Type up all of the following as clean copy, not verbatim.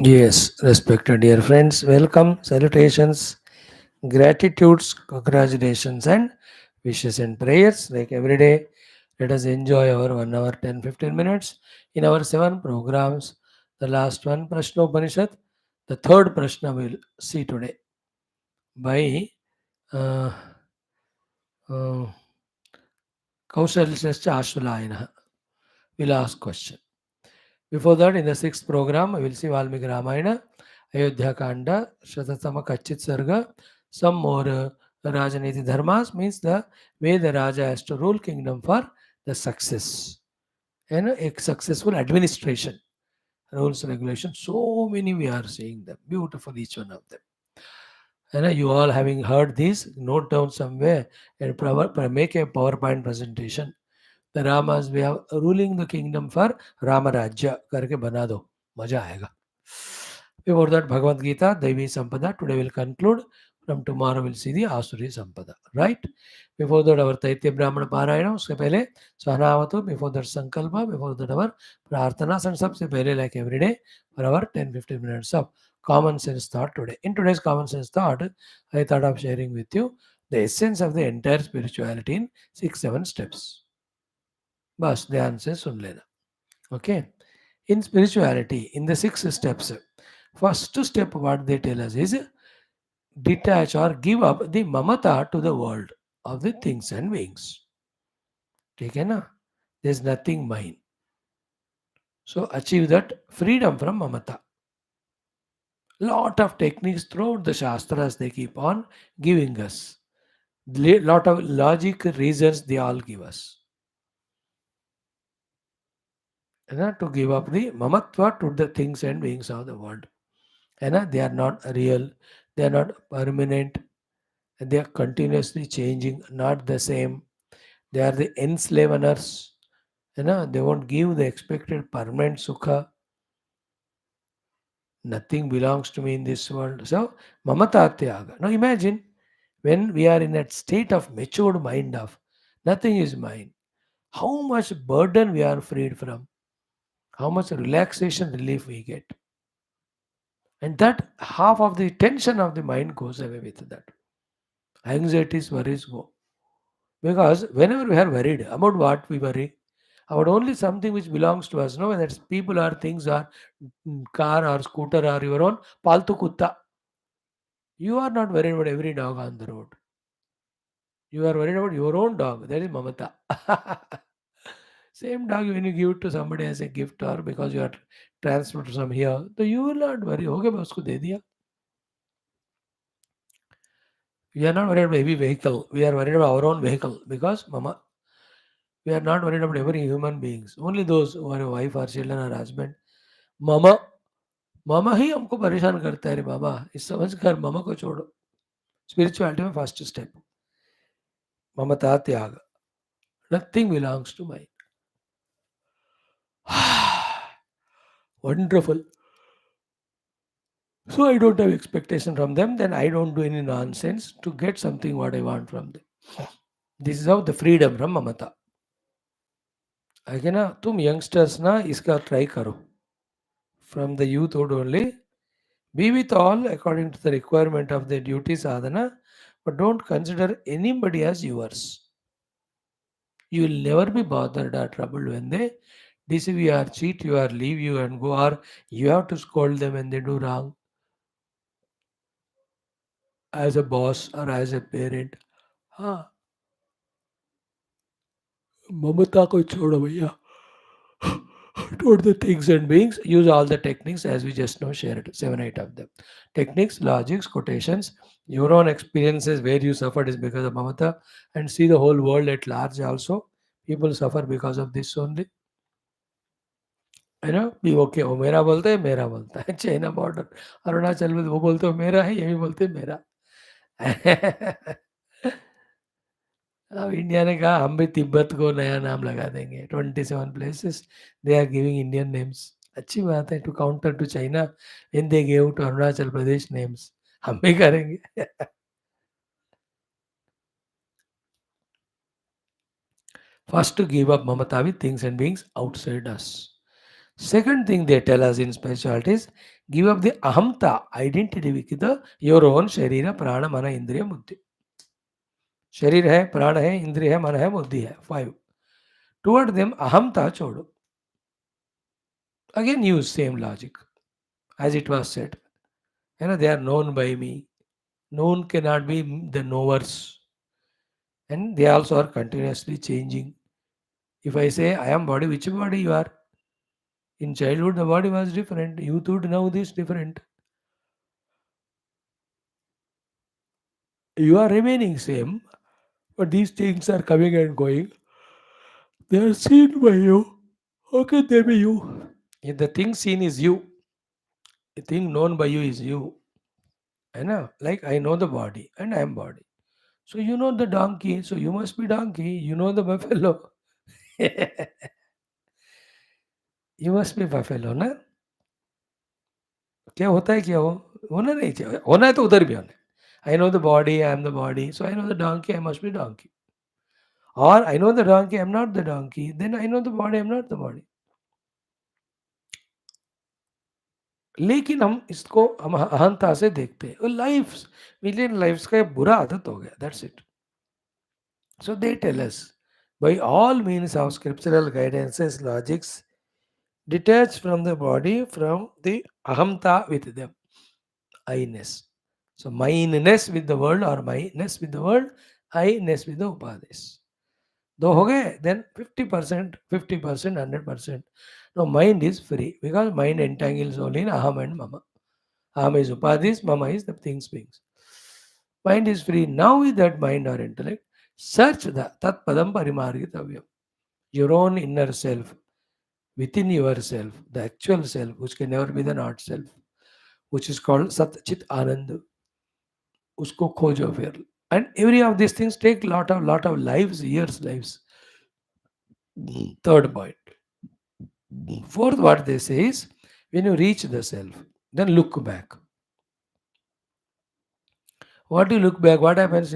Yes, respected dear friends, welcome, salutations, gratitudes, congratulations, and wishes and prayers. Like every day, let us enjoy our 1 hour 10 15 minutes in our 7 programs. The last one, Prashna Upanishad, the third Prashna we'll see today by uh, uh, Kausalya Ashwalayana. We'll ask question. Before that, in the sixth program, we will see Valmiki Ramayana, Ayodhya Kanda, Shatatama Kachit Sarga, some more Rajaneethi Dharmas, means the way the Raja has to rule kingdom for the success and a successful administration. Rules, regulations, so many we are seeing them. Beautiful, each one of them. And you all having heard this, note down somewhere and make a PowerPoint presentation. The Ramas, we have ruling the kingdom for Rama Rajya करके बना दो मजा आएगा. Before that, Bhagavad Gita, Daivi Sampada. Today we'll conclude. From tomorrow we'll see the Asuri Sampada. Right? Before that, our Taitya Brahmana Parayana. उसके पहले Sahanavatу. Before that, Sankalpa. Before that, our Prarthanas and सबसे पहले like every day for our 10-15 minutes of common sense thought today. In today's common sense thought, I thought of sharing with you the essence of the entire spirituality in 6-7 steps. बस ध्यान से सुन लेना. Okay. In spirituality, in the 6 steps, first step what they tell us is detach or give up the mamata to the world of the things and beings. ठीक है ना? There's nothing mine. So achieve that freedom from mamata. Lot of techniques throughout the Shastras they keep on giving us. Lot of logic reasons they all give us. To give up the mamatva to the things and beings of the world. They are not real, they are not permanent, they are continuously changing, not the same. They are the enslavers. They won't give the expected permanent sukha. Nothing belongs to me in this world. So, mamata tyaga. Now imagine when we are in that state of matured mind of nothing is mine, how much burden we are freed from, how much relaxation relief we get. And that half of the tension of the mind goes away with that. Anxieties, worries go. Because whenever we are worried, about what we worry? About only something which belongs to us, no? Whether it's people or things or car or scooter or your own paltu kutta. You are not worried about every dog on the road. You are worried about your own dog. That is mamata. Same dog when you give it to somebody as a gift or because you are transferred from here, so you will not worry. Okay, मैं उसको दे दिया. We are not worried about heavy vehicle. We are worried about our own vehicle because mama. We are not worried about every human beings. Only those who are a wife or children or husband. मामा मामा ही हमको परेशान करता है रे बाबा. इस समझ कर मामा को छोड़ो. स्पिरिचुअलिटी में फर्स्ट स्टेप ममता त्याग. Nothing belongs to mine. Wonderful. So I don't have expectation from them. Then I don't do any nonsense to get something what I want from them. This is how the freedom from mamata. है ना तुम youngsters ना इसका try करो. From the youth only. Be with all according to the requirement of the duty sadhana, but don't consider anybody as yours. You will never be bothered or troubled when they deceive you or cheat you or leave you and go, or you have to scold them when they do wrong as a boss or as a parent. हाँ ममता को छोड़ो भैया. Toward the things and beings, use all the techniques as we just now shared, 7, 8 of them. Techniques, logics, quotations, your own experiences where you suffered is because of mamata, and see the whole world at large also. People suffer because of this only. Be okay. वो मेरा बोलता है मेरा बोलता है. China border Arunachal में वो बोलते हो मेरा है, ये भी बोलते हैं मेरा. अब इंडिया ने कहा हम भी तिब्बत को नया नाम लगा देंगे. 27 places they are giving Indian names. अच्छी बात है. To counter to China when they give to Arunachal Pradesh names. हम भी करेंगे. First to give up mamata with things and beings outside us. Second thing they tell us in spirituality is give up the ahamta identity with the your own sharira, prana, mana, indriya, buddhi. शरीर है, प्राण है, इंद्रिय है, मन है, बुद्धि है. 5. Toward them, ahamta chodo. Again use same logic as it was said. They are known by me. Known cannot be the knowers. And they also are continuously changing. If I say I am body, which body you are? In childhood, the body was different. Youthhood, now this different. You are remaining same, but these things are coming and going. They are seen by you. How can they be you? If the thing seen is you, the thing known by you is you. I know, like I know the body and I am body. So you know the donkey, so you must be donkey. You know the buffalo. You must be buffalo, ना? क्या होता है क्या हो? होना नहीं चाहिए. होना है तो उधर भी होना है. I know the body, I am the body. So I know the donkey, I must be donkey. Or I know the donkey, I am not the donkey. Then I know the body, I am not the body. लेकिन हम इसको हम अहंता से देखते हैं. Life million lives का बुरा आदत हो गया. That's it. So they tell us, by all means of scriptural guidances, logics, detach from the body, from the ahamta with them, I-ness. So mine-ness with the world or my-ness with the world, I-ness with the upadis. दो हो गए, then 50%, 50%, 100%. Now mind is free because mind entangles only in aham and mama. Aham is upadis, mama is the things beings. Mind is free. Now with that mind or intellect, search the tat padam parimargitavyam. Your own inner self, within yourself, the actual self, which can never be the not self, which is called Sat Chit Anand. Usko खोजो फिर. And every of these things take lot of lives, years, lives. Third point. Fourth, what they say is, when you reach the self, then look back. What you look back, what happens,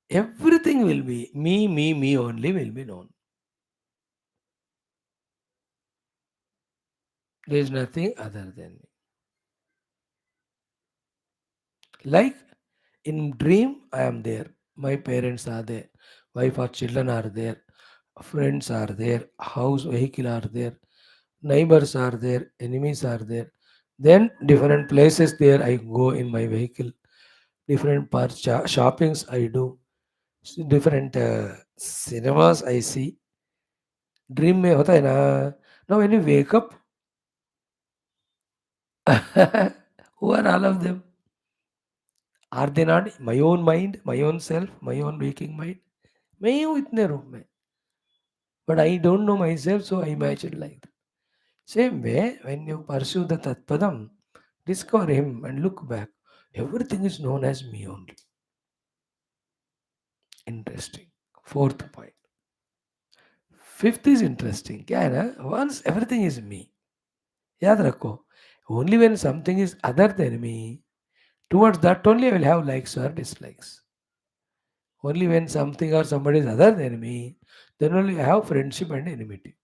everything will be me only will be known. There is nothing other than me. Like in dream, I am there. My parents are there. Wife or children are there. Friends are there. House, vehicle are there. Neighbors are there. Enemies are there. Then different places there I go in my vehicle. Different parts, shoppings I do. Different cinemas I see. Dream में होता है ना. Now when you wake up, who are all of them? Are they not my own mind, my own self, my own waking mind? मैं ही हूँ इतने रूप में. But I don't know myself, so I imagine like that. Same way, when you pursue the Tatpadam, discover him and look back, everything is known as me only. Interesting. Fourth point. Fifth is interesting. क्या है ना? Once everything is me, याद रखो, only when something is other than me, towards that only I will have likes or dislikes. Only when something or somebody is other than me, then only I have friendship and enmity.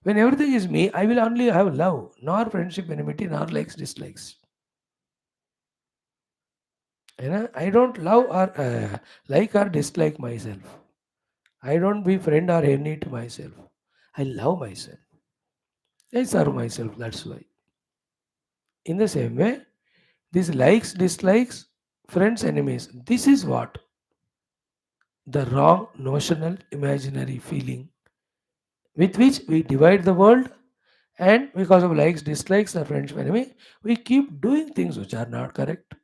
When everything is me, I will only have love, nor friendship, enmity, nor likes, dislikes. I don't love or like or dislike myself. I don't be friend or enemy to myself. I love myself. I serve myself. That's why. In the same way, these likes, dislikes, friends, enemies. This is what the wrong notional imaginary feeling with which we divide the world, and because of likes, dislikes, or friendship, enemy, we keep doing things which are not correct.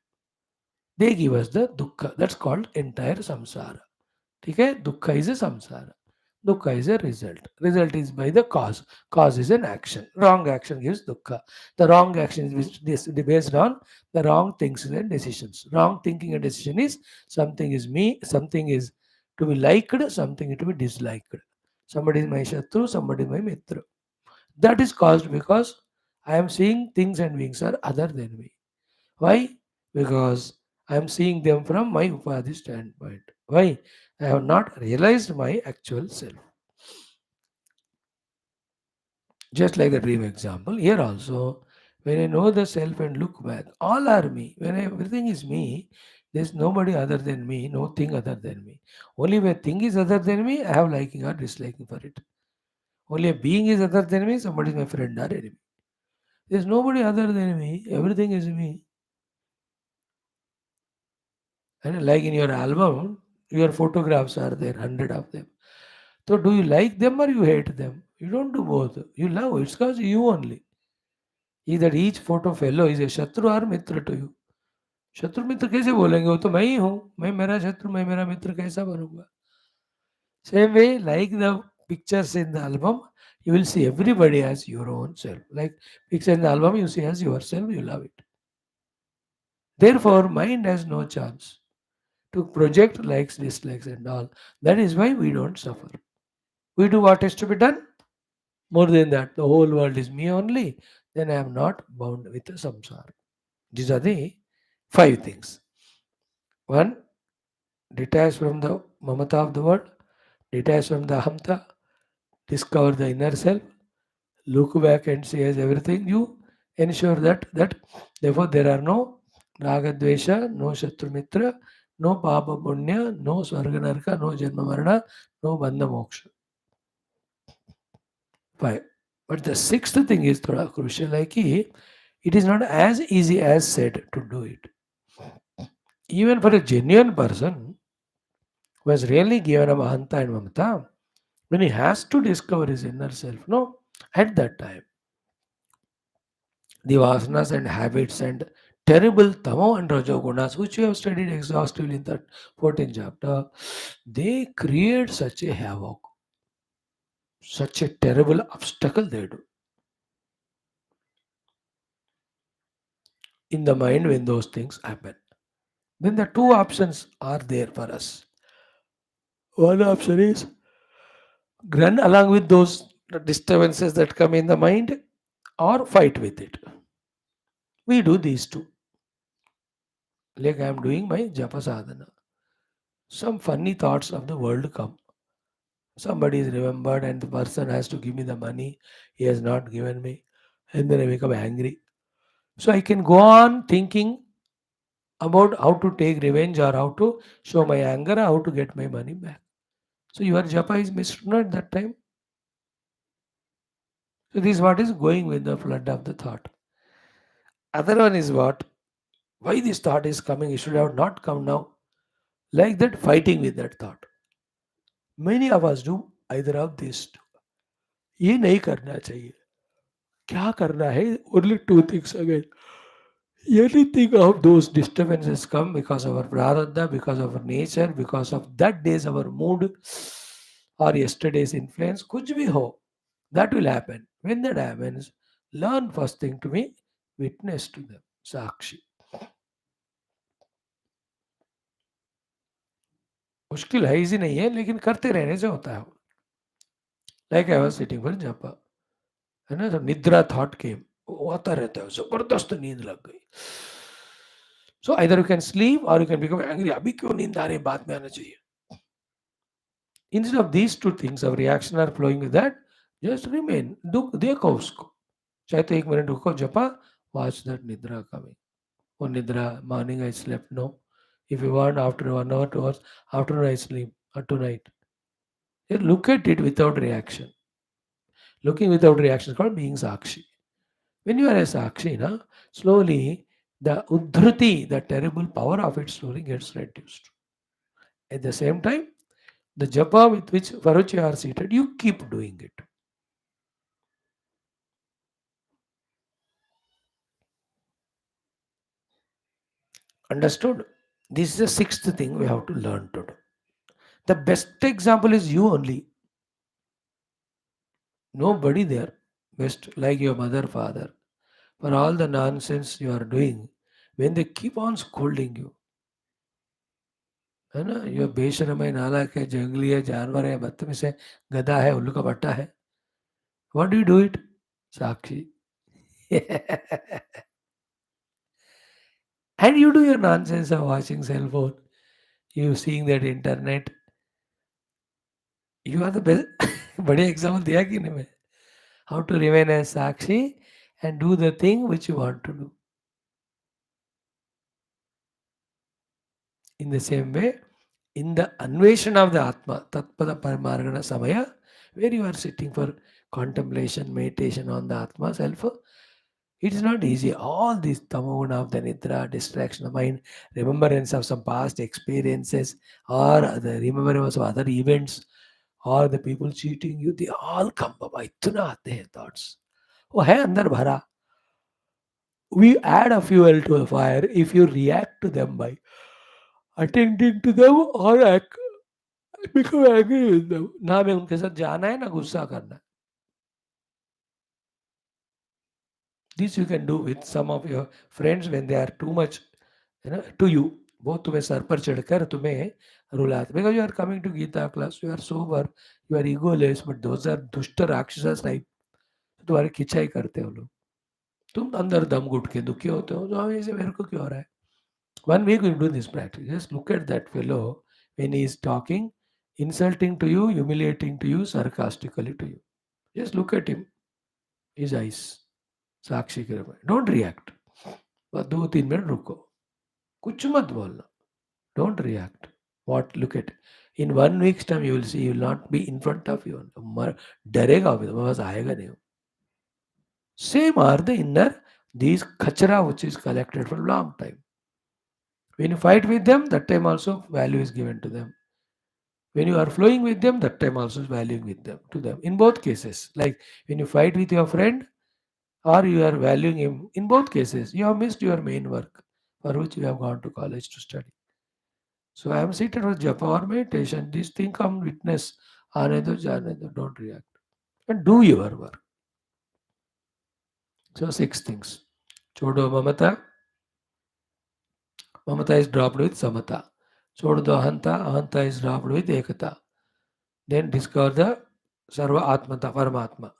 They give us the dukkha. That's called entire samsara. ठीक है. Dukkha is a samsara. Dukkha is a result. Result is by the cause. Cause is an action. Wrong action gives dukkha. The wrong action is based on the wrong things and decisions. Wrong thinking and decision is something is me, something is to be liked, something is to be disliked. Somebody is my shatru, somebody is my mitra. That is caused because I am seeing things and beings are other than me. Why? Because I am seeing them from my upadhi standpoint. Why? I have not realized my actual self. Just like the dream example, here also, when I know the self and look back, all are me. When everything is me, there's nobody other than me, no thing other than me. Only when thing is other than me, I have liking or disliking for it. Only a being is other than me, somebody is my friend or enemy. There's nobody other than me, everything is me. And like in your album, your photographs are there, 100 of them. So do you like them or you hate them? You don't do both. You love, it's because you only. Either each photo fellow is a Shatru or Mitra to you. शत्रु मित्र कैसे बोलेंगे? वो तो मैं ही हूँ, मैं मेरा शत्रु, मैं मेरा मित्र कैसा बनूंगा? Same way, like the pictures in the album, you will see everybody as your own self. Like picture in the album, you see as yourself, you love it. Therefore, mind has no chance to project likes, dislikes, and all. That is why we don't suffer. We do what is to be done. More than that, the whole world is me only. Then I am not bound with the samsara. These are the 5 things. One, detach from the mamata of the world, detach from the ahamta, discover the inner self, look back and see as everything. You ensure that therefore there are no raga dvesha, no shatru mitra, no papa punya, no swarga narka, no janma marana, no bandha moksha. 5. But the sixth thing is thoda crucial, like it is not as easy as said to do it. Even for a genuine person who has really given up ahanta and mamata, when he has to discover his inner self, no, at that time, the vasanas and habits and terrible tamo and rajogunas, which we have studied exhaustively in that 14th chapter, they create such a havoc, such a terrible obstacle they do in the mind when those things happen. Then the two options are there for us. One option is run along with those disturbances that come in the mind or fight with it. We do these two. Like I am doing my japa sadhana. Some funny thoughts of the world come. Somebody is remembered and the person has to give me the money. He has not given me. And then I become angry. So I can go on thinking about how to take revenge or how to show my anger or how to get my money back. So your japa is missed at that time. So this is what is going with the flood of the thought. Other one is what? Why this thought is coming? It should have not come now. Like that, fighting with that thought. Many of us do either of these two. ये नहीं करना चाहिए. क्या करना है? Only two things again. Anything of those disturbances come because of our prarabdha, because of our nature, because of that day's our mood or yesterday's influence, कुछ भी हो, that will happen. When that happens, learn first thing to be witness to them, साक्षी. मुश्किल है, easy नहीं है, लेकिन करते रहने से होता है. Like I was sitting for जपा, है ना, तो निद्रा थॉट केम, वो आता रहता है, जबरदस्त नींद लग गई. So either you can sleep or you can become angry, अभी क्यों नींद आ रही, बाद में आना चाहिए. Instead of these two things of reaction are flowing with that, just remain, दुख देखो उसको, चाहे तो 1 मिनट रुको, जपा, वॉच दैट निद्रा कमिंग. वो निद्रा, morning I slept, no. If you want, after 1 hour, 2 hours, afternoon I sleep, or tonight. You look at it without reaction. Looking without reaction is called being Sakshi. When you are a Sakshi, na, slowly the Uddhriti, the terrible power of it, slowly gets reduced. At the same time, the japa with which for which you are seated, you keep doing it. Understood? This is the sixth thing we have to learn to do. The best example is you only. Nobody there. Best, like your mother, father. For all the nonsense you are doing, when they keep on scolding you, है ना, ये बेशरम है, नालायक है, जंगली है, जानवर है, बदतमीज है, गधा है, उल्लू का बट्टा है, what do you do it? Sakshi. And you do your nonsense of watching cell phone, you seeing that internet, you are the best. बढ़िया एग्जाम्पल दिया कि नहीं मैं? how to remain as Sakshi and do the thing which you want to do. In the same way, in the Anveshana of the Atma, Tatpada Paramargana Samaya, where you are sitting for contemplation, meditation on the Atma self, it is not easy. All these tamoguna of the nidra, distraction of mind, remembrance of some past experiences, or the remembrance of other events, or the people cheating you, they all come. Baba, itna aate hain thoughts. वो है अंदर भरा. We add a fuel to the fire if you react to them by attending to them or become angry with them. ना हमें उनके साथ जाना है ना गुस्सा करना है. This you can do with some of your friends when they are too much, to you. वो तुम्हें सर पर चढ़कर तुम्हें रुलाते. Because you are coming to Geetha class, you are sober, you are egoless, but those are दुष्ट राक्षस type. तुम्हारी खिंचाई करते हो लोग. तुम अंदर दम घुट के दुखी होते हो, तो हमें ऐसे मेरे को क्यों हो रहा है? 1 week we do this practice. Just look at that fellow when he is talking, insulting to you, humiliating to you, sarcastically to you. Just look at him, his eyes. साक्षी के रूप में. Don't react. बस 2-3 minute रुको. कुछ मत बोलना. Don't react. What? Look at. In 1 week's time you will see he will not be in front of you. डरेगा भी, बस आएगा नहीं. Same are the inner, these kachara which is collected for a long time. When you fight with them, that time also value is given to them. When you are flowing with them, that time also is valuing with them to them. In both cases, like when you fight with your friend or you are valuing him, in both cases, you have missed your main work for which you have gone to college to study. So I am seated with japa or meditation. This thing come witness, aane do, jaane do, don't react. And do your work. So 6 things. Chodo mamata. Mamata is dropped with samata. Chodo ahanta. Ahanta is dropped with ekata. Then discover the sarva atmata, paramatma.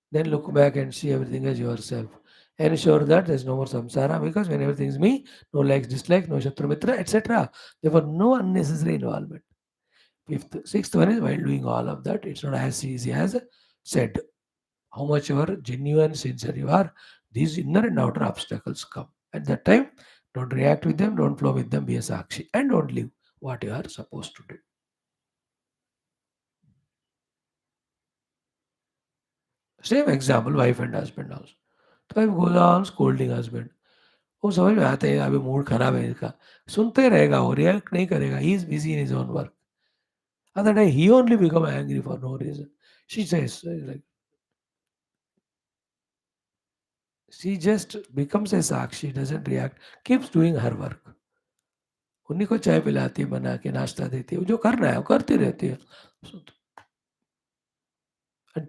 Then look back and see everything as yourself. Ensure that there is no more samsara, because when everything is me, no likes, dislikes, no shatru mitra, etc. Therefore, no unnecessary involvement. Sixth one is, while doing all of that, it's not as easy as said. How much ever genuine, sincere you are, these inner and outer obstacles come. At that time, don't react with them, don't flow with them, be a sakshi, and don't live what you are supposed to do. Same example, wife and husband also. The wife goes on scolding husband. वो समझ में आता है अभी mood खराब है इसका. सुनते रहेगा, वो रिएक्ट नहीं करेगा. He is busy in his own work. Other day he only become angry for no reason. She says, like, she just becomes a sakshi, doesn't react, keeps doing her work. उन्हीं को चाय पिलाती है, बना के नाश्ता देती है, जो करना है वो करती रहती है.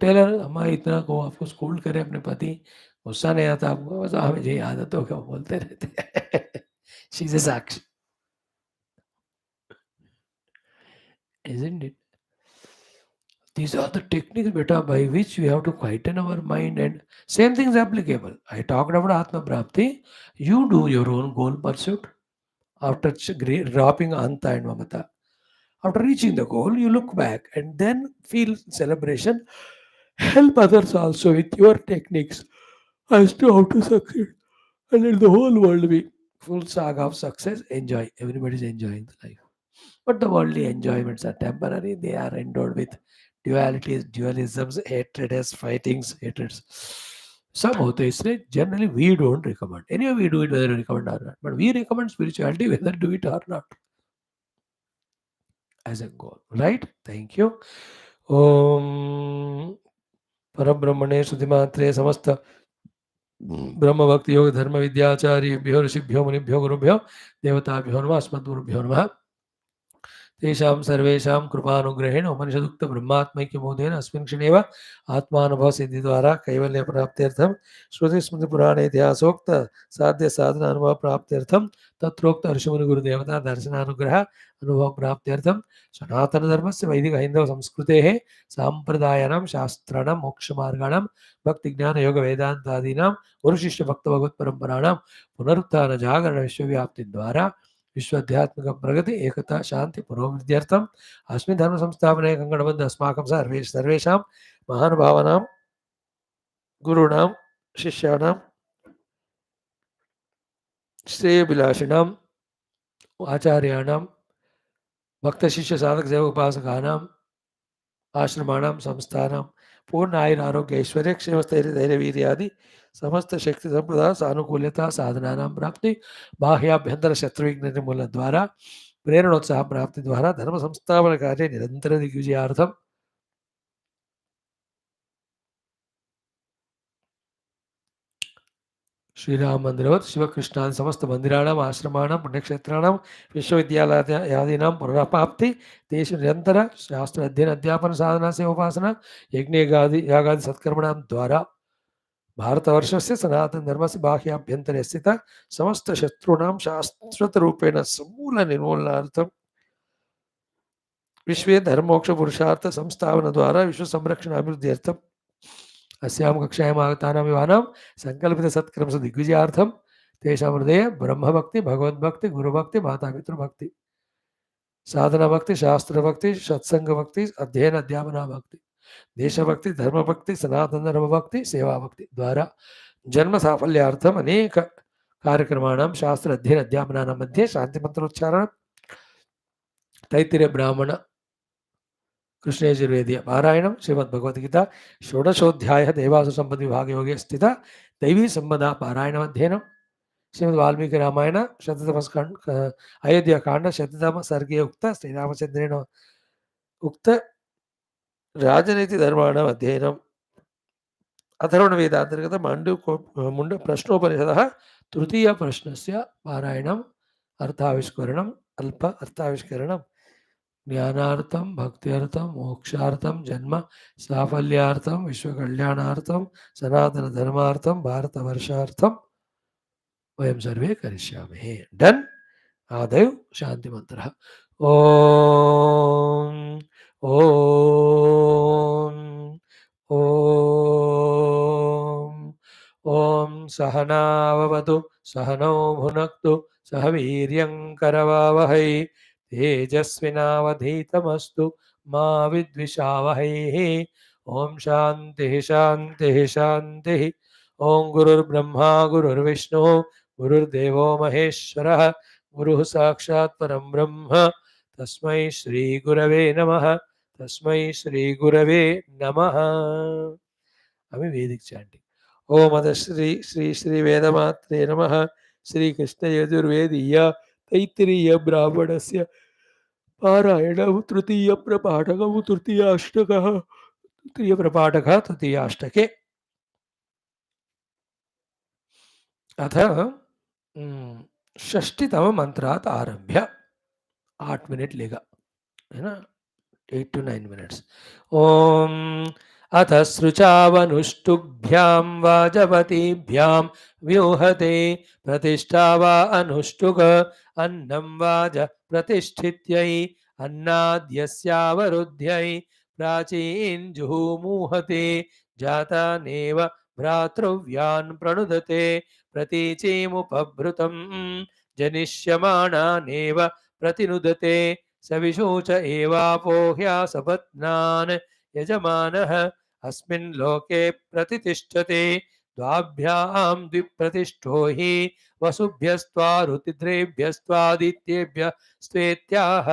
टेलर हमारे इतना को आपको स्कूल करे अपने पति, गुस्सा नहीं आता आपको? बस हमें यही आदत हो क्या बोलते रहते हैं. She is a Sakshi, isn't it? These are the techniques, beta, by which we have to quieten our mind, and same thing is applicable. I talked about Atma Prapti. You do your own goal pursuit after dropping Anta and Mamata. After reaching the goal, you look back and then feel celebration. Help others also with your techniques as to how to succeed. And let the whole world be full saga of success. Enjoy. Everybody is enjoying the life. But the worldly enjoyments are temporary. They are endowed with dualities, dualisms, hatreds, fightings, hatreds. सब होते हैं, इसलिए generally we don't recommend. Anyway, we do it whether we recommend or not. But we recommend spirituality whether do it or not as a goal. Right? Thank you. Om Parabrahmane Sudhimatre Samasta ब्रह्म भक्ति योग धर्म विद्याचार्येभ्यो ऋषिभ्यो मुनिभ्यो गुरुभ्यो देवताभ्यो नमः अस्मद्गुरुभ्यो नमः. तेषां सर्वेषां कृपानुग्रहेण उपनिषदुक्त ब्रह्मात्मैक्यबोधेन अस्मिन् क्षणेव आत्मानुभवसिद्धिद्वारा कैवल्यप्राप्त्यर्थं श्रुतिस्मृतिपुराणेतिहासोक्त साध्य साधनानुभवप्राप्त्यर्थं तत्रोक्त ऋषिमुनिगुरुदेवता दर्शनानुग्रह अनुभवप्राप्त्यर्थं सनातनधर्मस्य वैदिकहैन्दवसंस्कृतेः साम्प्रदायानां शास्त्राणां मोक्षमार्गाणां भक्तिज्ञानयोगवेदान्तादीनां गुरुशिष्यभक्तभगवत्परम्पराणां पुनरुत्थानजागरणविश्वव्याप्तिद्वारा विश्वाध्यात्मिक प्रगति एकता शांति पुरोभिवृद्ध्यर्थम अस्मिन् धर्म संस्थापने कंकणबद्ध अस्माकं सर्वेषां महानुभावानां गुरूणां शिष्याणां श्रेयभिलाषिणाम् आचार्याणां भक्तशिष्यसाधकसेवोपासकानाम् आश्रमाणां संस्थानां पूर्ण आयुर आरोग्य ऐश्वर्य क्षेमस्थैर्य धैर्य वीर्यादि समस्त शक्ति संप्रदा सानुकूल्यता साधनानां प्राप्ति बाह्याभ्यंतर शत्रुविघ्न निर्मूलन द्वारा प्रेरणोत्साह प्राप्ति द्वारा धर्म संस्थापन कार्य निरंतर दिग्विजयार्थम श्रीराम मंदिरवत् शिवकृष्णादि समस्त मंदिराणाम् आश्रमाणां पुण्यक्षेत्राणां विश्वविद्यालयादीनां पुनराप्ति तेषु निरंतर शास्त्र अध्ययन अध्यापन साधना से उपासना यज्ञ यागादि सत्कर्मणां द्वारा भारतवर्षस्य सनातन धर्मस्य बाह्याभ्यन्तरे स्थित समस्त शत्रूणां शाश्वत रूपेण समूल निर्मूलनार्थं विश्वे धर्मोक्ष पुरुषार्थ संस्थापन द्वारा विश्व संरक्षण अभिवृद्ध्यर्थम् अस्यां कक्षायाम् आगतानां विवाहानां संकल्पित सत्कर्मस दिग्विजयार्थं तेषां हृदये ब्रह्मभक्ति भगवद्भक्ति गुरुभक्ति मातापितृभक्ति साधना भक्ति शास्त्र भक्ति सत्संग भक्ति अध्ययन अध्यापना भक्ति देशभक्ति धर्मभक्ति सनातन धर्म भक्ति सेवा भक्ति द्वारा जन्म साफल्यार्थम अनेक कार्यक्रमाणां शास्त्र अध्ययन अध्यापनानां मध्ये शांति मंत्रोच्चारण तैत्तिरीय ब्राह्मण कृष्ण यजुर्वेदीय पारायणं श्रीमद्भगवद्गीता षोडशोऽध्यायः देवासुर संपद विभाग योगे स्थित दैवी संपदा पारायणम् अध्ययनं श्रीमद् वाल्मीकि रामायण शततम अयोध्या कांड शततम सर्गे उक्त श्रीरामचंद्रेण उक्त राजनीति धर्माणाम् अध्ययनम् अथर्वणवेदान्तर्गत मुंड प्रश्नोपनिषदः तृतीय प्रश्नस्य पारायणम् अर्थाविष्करणम् अल्प अर्थाविष्करणम् ज्ञानार्थं भक्त्यर्थं मोक्षार्थं जन्म साफल्यार्थं विश्वकल्याणार्थं सनातन धर्मार्थं भारतवर्षार्थं वयं सर्वे करिष्यामहे डन आदौ शांति मंत्रः ओम ओम ओम ओम सहनाववतु सहनौ भुनक्तु सह वीर्यं करवावहै तेजस्विनावधीतमस्तु मा विद्विषावहै ओम शांति शांति शांति ओम गुरुर्ब्रह्मा गुरुर्विष्णु गुरुर्देवो महेश्वरः गुरुः साक्षात् परं ब्रह्म तस्मै श्री गुरवे नमः तस्मै श्री गुरवे नमः अभी वैदिक चैंटिंग ओम अथ श्री श्री श्री वेदमात्रे नमः श्री कृष्ण यजुर्वेदीय तैत्तिरीय ब्राह्मणस्य पारायणं तृतीय प्रपाठकं तृतीयाष्टकः तृतीय प्रपाठकः तृतीयाष्टके अथ षष्टितम मंत्रात् आरभ्य 8 मिनट लेगा है ना 8 to 9 minutes ओम अथ सृचावनुष्टुभ्यां वाजवतीभ्यां व्यूहते प्रतिष्ठा वा अनुष्टुक अन्नं वाज प्रतिष्ठित्यै अन्नाद्यस्यावरुद्ध्यै प्राचीन जुहुमुहते जातानेव भ्रातृव्यान् प्रणुदते प्रतीचीमुपभृतं जनिष्यमाणानेव प्रतिनुदते सविशोच एवापोह्यासपत्नान् यजमानः अस्मिन् लोके प्रतितिष्ठते द्वाभ्यां द्विप्रतिष्ठो हि वसुभ्यस्त्वा रुतिद्रेभ्यस्त्वादित्येभ्यः स्वेत्याह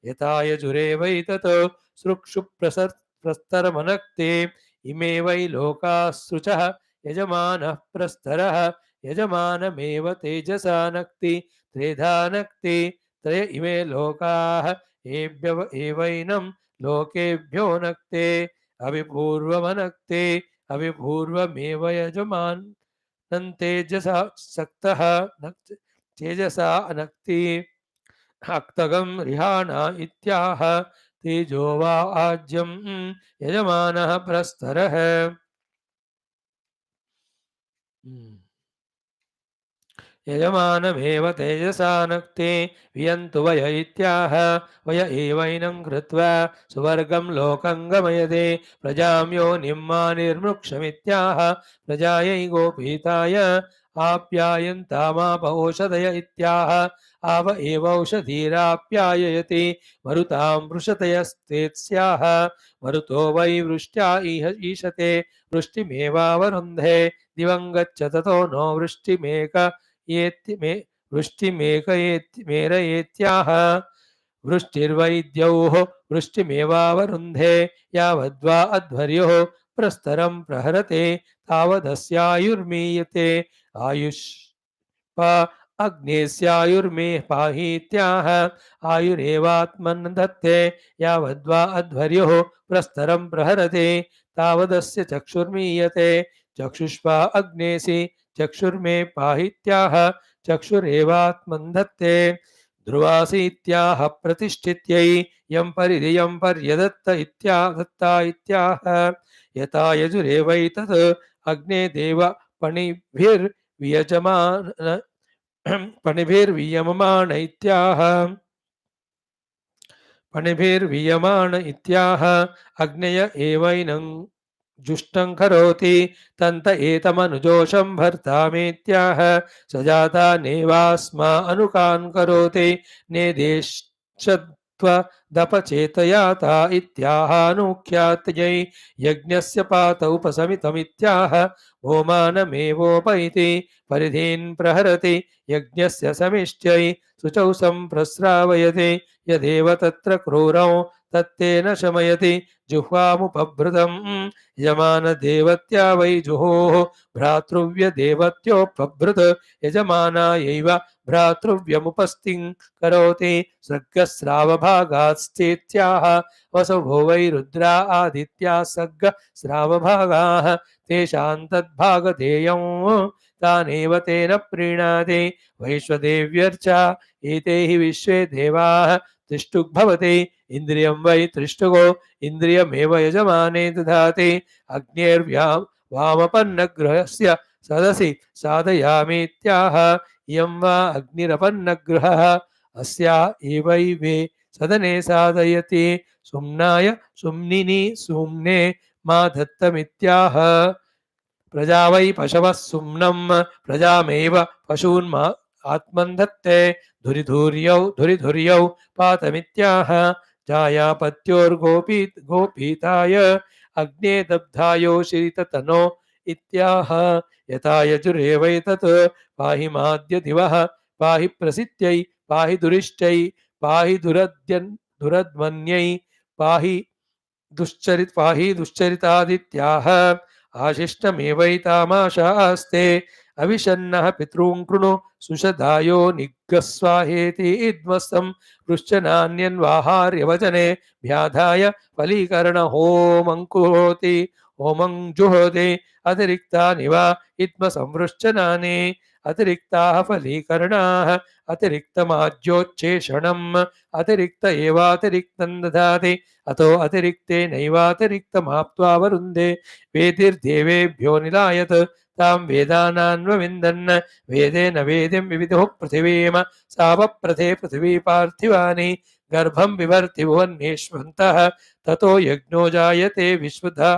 यथा यजुरेवैतत् सृक्षु प्रस्तरमनक्ते इमे वै लोकाः सृचः यजमानः प्रस्तरः यजमानमेव तेजसा नक्ति त्रेधा नक्ति त्रय इमे लोकाः एवैनं लोकेभ्यो नक्ते अविपूर्वमनक्ते अविपूर्वमेव यजमान् तेजसा सक्तः तेजसा अनक्ति अक्तगं रिहाणा इत्याह तेजो वा आज्यं यजमानः प्रस्तरः यजमानमेव तेजसा नक्ते वियन्तु वय इत्याह वय एवैनं कृत्वा सुवर्गं लोकं गमयते प्रजां योनिं मा निर्मृक्षमित्याह प्रजायै गोपीताय आप्यायन्तामाप ओषधय इत्याह आव एवौषधीराप्याययति मरुतां वृषतयस्तेत्स्याः मरुतो वै वृष्ट्या ईशते वृष्टिमेवावरुन्धे दिवं गच्छ ततो नो वृष्टिमेकयेत्याह वृष्टिर्वैद्यौः वृष्टिमेवावरुन्धे यावद्वा अध्वर्युः प्रस्तरं प्रहरते तावदस्यायुर्मीयते आयुष्पा अग्नेस्यायुर्मे पाहीत्याह आयुरेवात्मन् दत्ते यावद्वा अध्वर्युः प्रस्तरं प्रहरते तावदस्य चक्षुर्मीयते चक्षुष्पा अग्नेसि चक्षुर्मे पाहीत्याह चक्षुरेवात्मन् दत्ते ध्रुवासीत्याह प्रतिष्ठित्यै यं परिधियं पर्यदत्त दत्ता इत्याह यथा यजुरेवैतत् अग्ने देव पणिभिर्वियममान इत्याह अग्नय एवैनं जुष्टं करोति तन्त एतमनुजोषं भर्तामेत्याह सजाता नेवास्मा अनुकान् करोति नेदेशत्वदपचेतयाता इत्याहानुख्यात्यै यज्ञस्य पात उपसमितमित्याह भूमानमेवोपैति परिधीन् प्रहरति यज्ञस्य समिष्ट्यै शुचौ सम्प्रस्रावयति यदेव तत्र क्रूरौ तत्तेन शमयति जुह्वामुपभृतं यजमानदेवत्या वै जुहोः भ्रातृव्यदेवत्योपभृत् यजमानायैव भ्रातृव्यमुपस्थिं करोति सर्गस्रावभागाश्चेत्याह वसुभो वै रुद्रा आदित्याः सर्गस्रावभागाः तेषां तद्भागधेयं तानेव तेन प्रीणाति वैश्वदेव्यर्च एते हि विश्वे देवाः त्रिष्टुग्भवति इन्द्रियं वै त्रिष्टुगो इन्द्रियमेव यजमाने दधाति वामपन्नग्रहस्य सदसि साधयामीत्याह इयं वा अग्निरपन्नग्रहः अस्या एवैवे सदने साधयति सुम्नाय सुम्निनि सुम्ने मा दत्तमित्याह प्रजा वै पशवः सुम्नं प्रजामेव पशून्मा आत्मन् धत्ते धुरिधुर्यौ पातमित्याह जायापत्योर्गोपीताय अग्ने दब्धायोषिततनो इत्याह यथा यजुरेवैतत् पाहि माद्य दिवः पाहि प्रसिद्ध्यै पाहि दुरिष्ट्यै पाहि दुरद्मन्यै पाहि दुश्चरितादित्याह आशिष्टमेवैतामाशास्ते अविशन्नः पितॄन् कृणु सुषदायो निग्गस्वाहेति इद्मस्तं पृश्चनान्यन्वाहार्यवचने व्याधाय फलीकरण होमं कुहोति होमं जुहोति अतिरिक्तानि वा इद्मसंवृश्चनानि अतिरिक्ताः फलीकरणाः अतिरिक्तमाज्योच्छेषणम् अतिरिक्त एवातिरिक्तं ददाति अतो अतिरिक्तेनैवातिरिक्तमाप्त्वा वरुन्धे वेदिर्देवेभ्यो निलायत तां वेदानान्वविन्दन् वेदेन वेदिं विविधुः पृथिवीम सावप्रथे पृथिवी पार्थिवानि गर्भं विवर्ति भुवन्नेष्वन्तः ततो यज्ञो जायते विश्वधा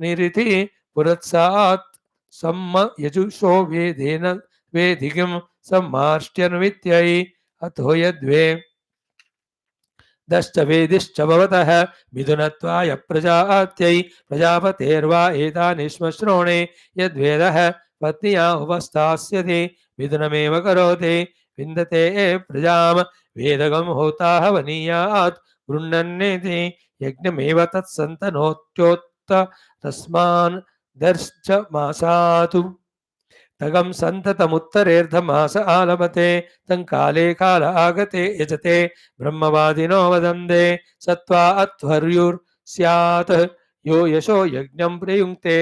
निरिति पुरत्सात् सम्म यजुषो वेदेन वेदिकिं सम्मार्ष्ट्यन्वित्यै अथो यद्वे दश्च वेदिश्च भवतः मिथुनत्वाय प्रजात्यै प्रजापतेर्वा एतानि श्मश्रोणे यद्वेदः पत्न्या उपस्थास्यति मिथुनमेव करोति विन्दते प्रजां वेदगं होताः वनीयात् गृह्णन्नेति यज्ञमेव तत्सन्तनोत्योत्त तस्मान् दर्श्च मासातु तगं सन्ततमुत्तरेर्धमास आलभते तं काले काल आगते यजते ब्रह्मवादिनो वदन्ते सत्त्वा अध्वर्युर्स्यात् यो यशो यज्ञं प्रयुङ्क्ते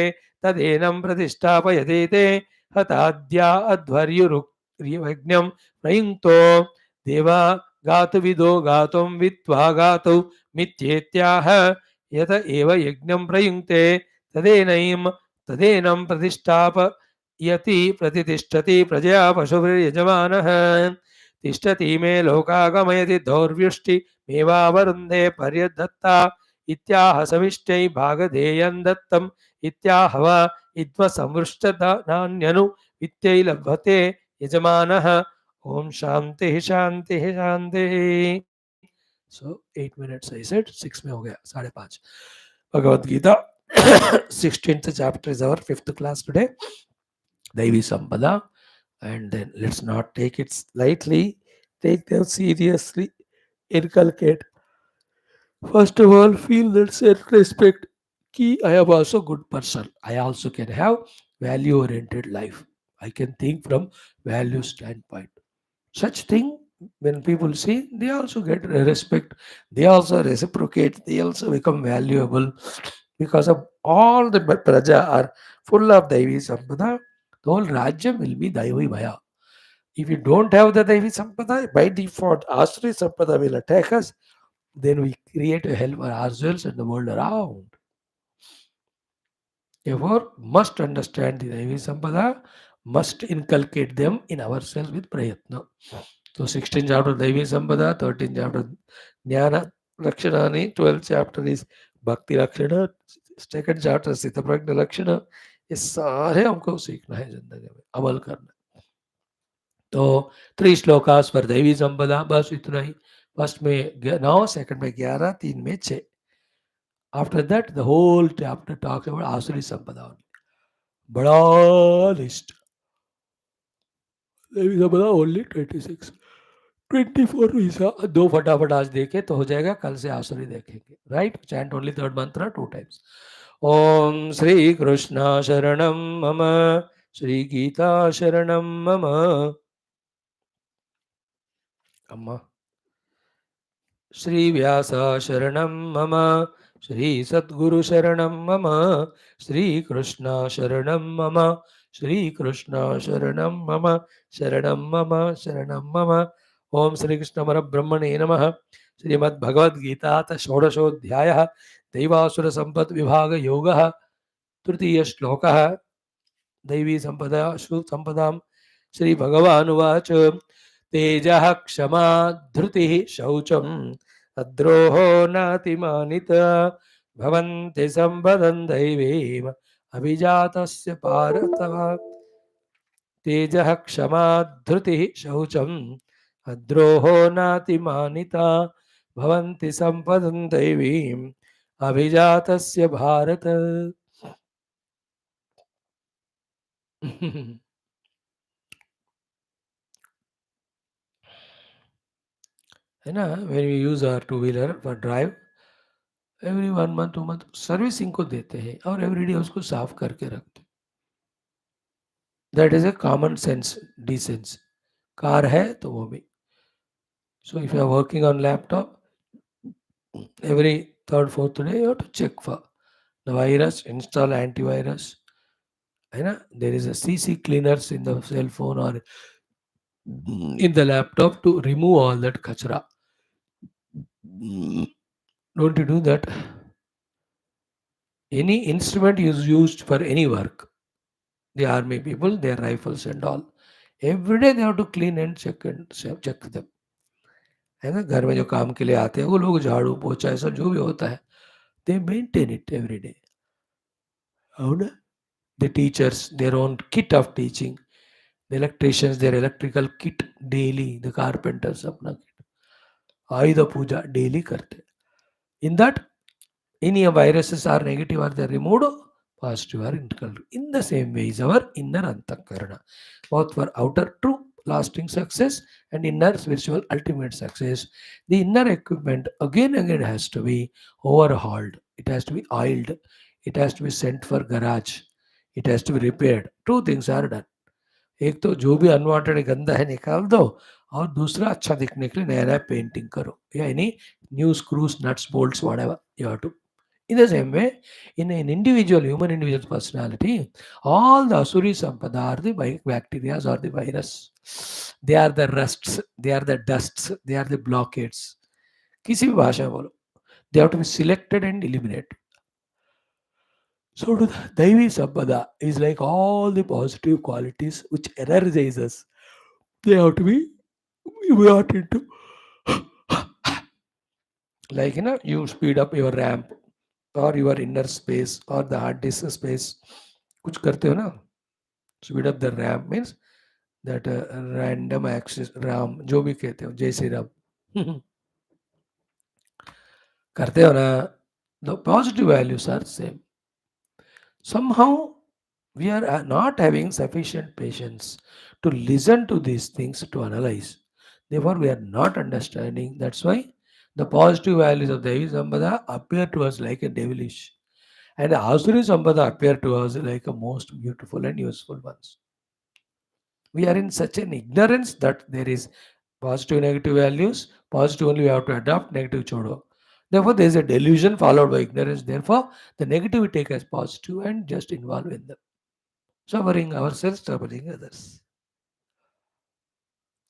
तदेनं प्रतिष्ठापयति ते हताद्या अध्वर्युर्यज्ञं प्रयुङ्क्तो देवा गातुविदो गातुं विद्वा गातु मित्येत्याह यत एव यज्ञं प्रयुङ्क्ते तदेनं प्रतिष्ठापयति प्रतिष्ठति प्रजया पशुभिर्यजमानः तिष्ठति मे लोकागमयति दौर्व्युष्टिमेवावरुन्धे पर्यदत्ता इत्याह समिष्ट्यै भागधेयं दत्तम् इत्याह वा इद्मसंवृष्टनान्यनु वित्तै लभते यजमानः ओम शांति शांति शांति. So 8 minutes I said, 6 में हो गया 5:30. Bhagavad Gita 16th chapter is our 5th class today. Daivi Sampada. And then let's not take it lightly, take them seriously, inculcate. First of all, feel that self-respect. Ki, I am also good person. I also can have value-oriented life. I can think from value standpoint. Such thing, when people see, they also get respect. They also reciprocate. They also become valuable because of all the praja are full of Daivi Sampada. The whole Rajya will be Daivi Maya. If you don't have the Daivi Sampada, by default, Asri Sampada will attack us. Then we create a hell for ourselves and the world around. Therefore, must understand the Daivi Sampada, must inculcate them in ourselves with prayatna. So 16th chapter Daivi Sampada, 13th chapter Jnana Lakshanani, 12th chapter is Bhakti Lakshana, second chapter Sthita Prajna Lakshana. ये सारे हमको सीखना है जिंदगी में, अमल करना. तो 3 श्लोकास पर दैवी संपदा, बस इतना ही. फर्स्ट में 9, सेकंड में 11, 3 में 6. After that, the whole chapter talks about Asuri Sampada only. बड़ा लिस्ट. दैवी संपदा only 26. 24 ईसा. 2 फटाफट आज देखे तो हो जाएगा, कल से आसुरी देखेंगे. राइट. चैंट ओनली थर्ड मंत्र 2 times. ओम श्री कृष्ण शरणम मम, श्री गीता शरणम मम. अम्मा. श्री व्यास शरणं मम, श्री सद्गुरु शरणं मम, श्री कृष्ण शरणं मम, श्री कृष्ण शरणं मम, शरणं मम, शरणं मम. ओम श्री कृष्ण परब्रह्मणे नमः. श्रीमद्भगवद्गीता षोडशोऽध्यायः दैवासुर संपत् विभाग योगः. तृतीय श्लोकः. दैवी संपदा संपदां श्री भगवानुवाच. तेजः क्षमा धृतिः शौचम् अद्रोहो नातिमानिता भवन्ति सम्पदं दैवीम् अभिजातस्य भारत. तेजः क्षमा धृतिः शौचम् अद्रोहो नातिमानिता भवन्ति सम्पदं दैवीम् अभिजातस्य भारत. है ना. when we use our 2-wheeler for drive, every 1 month 2 month servicing को देते हैं और एवरीडे उसको साफ करके रखते हैं. That is a common sense decence. Car है तो वो भी. So if you are working on laptop, every third fourth day you have to check for the virus, install antivirus. है ना. There is a CC cleaners in the cell phone और in the laptop to remove all that kachra. Don't you do that? Any instrument is used for any work. The army people, their rifles and all, every day they have to clean and check them. है ना. घर में जो काम के लिए आते हैं वो लोग झाड़ू पोछा ऐसा जो भी होता है, they maintain it every day. हो ना. The teachers, their own kit of teaching. The electricians, their electrical kit daily. The carpenters अपना kit. आयुध पूजा daily करते. In that, any viruses are negative or they are removed, positive or internal. In the same way is our inner antakarana, both for outer true lasting success and inner spiritual ultimate success. The inner equipment again has to be overhauled. It has to be oiled. It has to be sent for garage. It has to be repaired. 2 things are done. एक तो जो भी unwanted गंदा है निकाल दो, और दूसरा अच्छा दिखने के लिए नया नया पेंटिंग करो, या any new screws nuts bolts whatever you have to. In the same way, in an individual, human individual personality, all the asuri sampada are the bacteria or the virus. They are the rusts, they are the dusts, they are the blockades. किसी भी भाषा में बोलो, they have to be selected and eliminated. So the Daivi Sampada is like all the positive qualities which energize us. They have to be brought into, like you speed up your ramp or your inner space or the hard disk space. कुछ करते हो ना, Speed up the RAM means that random access RAM जो भी कहते हो जय श्री राम करते हो ना. The positive values are same. Somehow we are not having sufficient patience to listen to these things to analyze. Therefore, we are not understanding. That's why the positive values of Devi Sampada appear to us like a devilish, and the Asuri Sampada appear to us like a most beautiful and useful ones. We are in such an ignorance that there is positive negative values. Positive only we have to adopt, negative chodo. Therefore, there is a delusion followed by ignorance. Therefore, the negative we take as positive and just involve in them. Suffering ourselves, troubling others.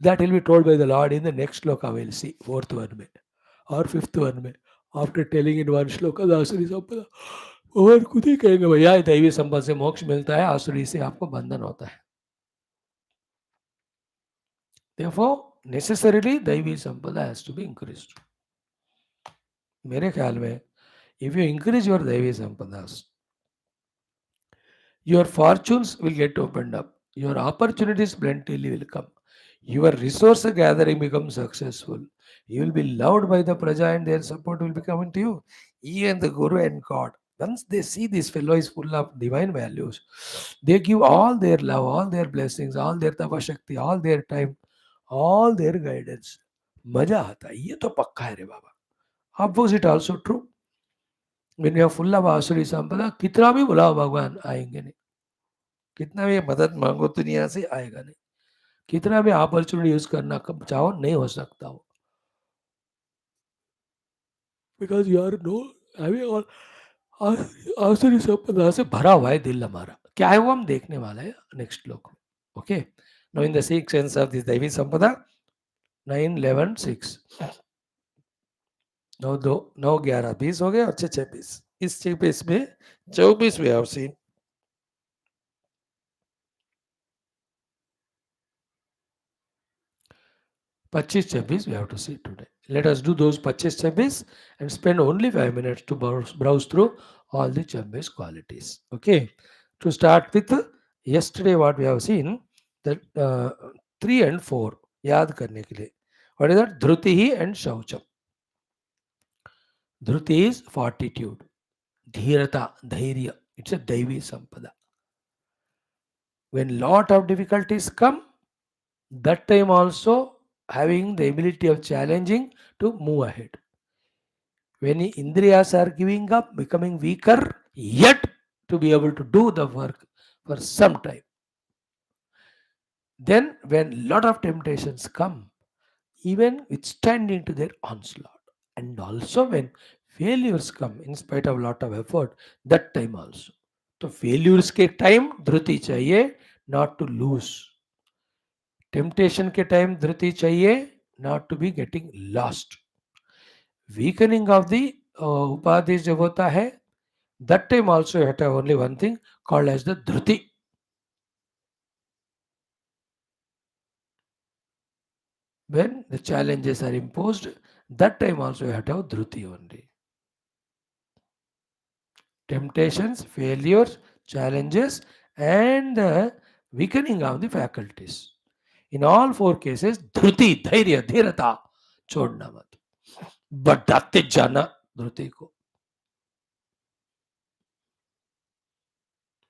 That will be told by the Lord in the next shloka. We'll see, fourth one में or fifth one में. After telling in one shloka the आसुरी संपदा, और खुद ही कहेंगे भैया दैवी संपद से मोक्ष मिलता है, आसुरी से आपको बंधन होता है. Therefore, necessarily दैवी संपदा has to be increased. मेरे ख्याल में, if you increase your दैवी संपदास, your fortunes will get opened up. Your opportunities plentifully will come. Your resource gathering becomes successful. You will be loved by the praja and their support will be coming to you. Even the Guru and God, once they see this fellow is full of divine values, they give all their love, all their blessings, all their tapashakti, all their time, all their guidance. मजा आता है. ये तो पक्का है रे बाबा. Opposite also true. When you are full of आसुरी संपदा, कितना भी बुलाओ भगवान आएंगे नहीं. कितना भी मदद मांगो दुनिया से आएगा नहीं. कितना भी अपॉर्चुनिटी यूज करना चाहो नहीं हो सकता हो. Because you are no having all आसुरी संपदा से भरा हुआ है दिल हमारा. क्या है वो हम देखने वाला है नेक्स्ट श्लोक में. Okay, no in the six sense of this दैवी संपदा 9, 11, 6. 9, 2, 9, 11, 20 हो गए. अच्छे 26. इस 26 में 24 we have seen 25-26 we have to see today. Let us do those 25-26 and spend only 5 minutes to browse through all the 26 qualities. Okay. To start with, yesterday what we have seen, that 3 and 4 याद करने के लिए. What is that? Dhrutihi and Shaucham. Dhruti is fortitude. Dhirata, dhairya. It's a Daivi Sampada. When lot of difficulties come, that time also having the ability of challenging to move ahead. When indriyas are giving up, becoming weaker, yet to be able to do the work for some time. Then when lot of temptations come, even withstanding to their onslaught. And also when failures come in spite of lot of effort, that time also. तो failures के time धृति चाहिए, not to lose. Temptation के time धृति चाहिए, not to be getting lost. Weakening of the upadhis जब होता है, that time also you have to have only one thing called as the dhruti. When the challenges are imposed, that time also you have to have dhruti only. Temptations, failures, challenges, and the weakening of the faculties. In all 4 cases, dhruti, dhairya, dhirata, छोड़ना मत, बढ़ाते जाना धृति को.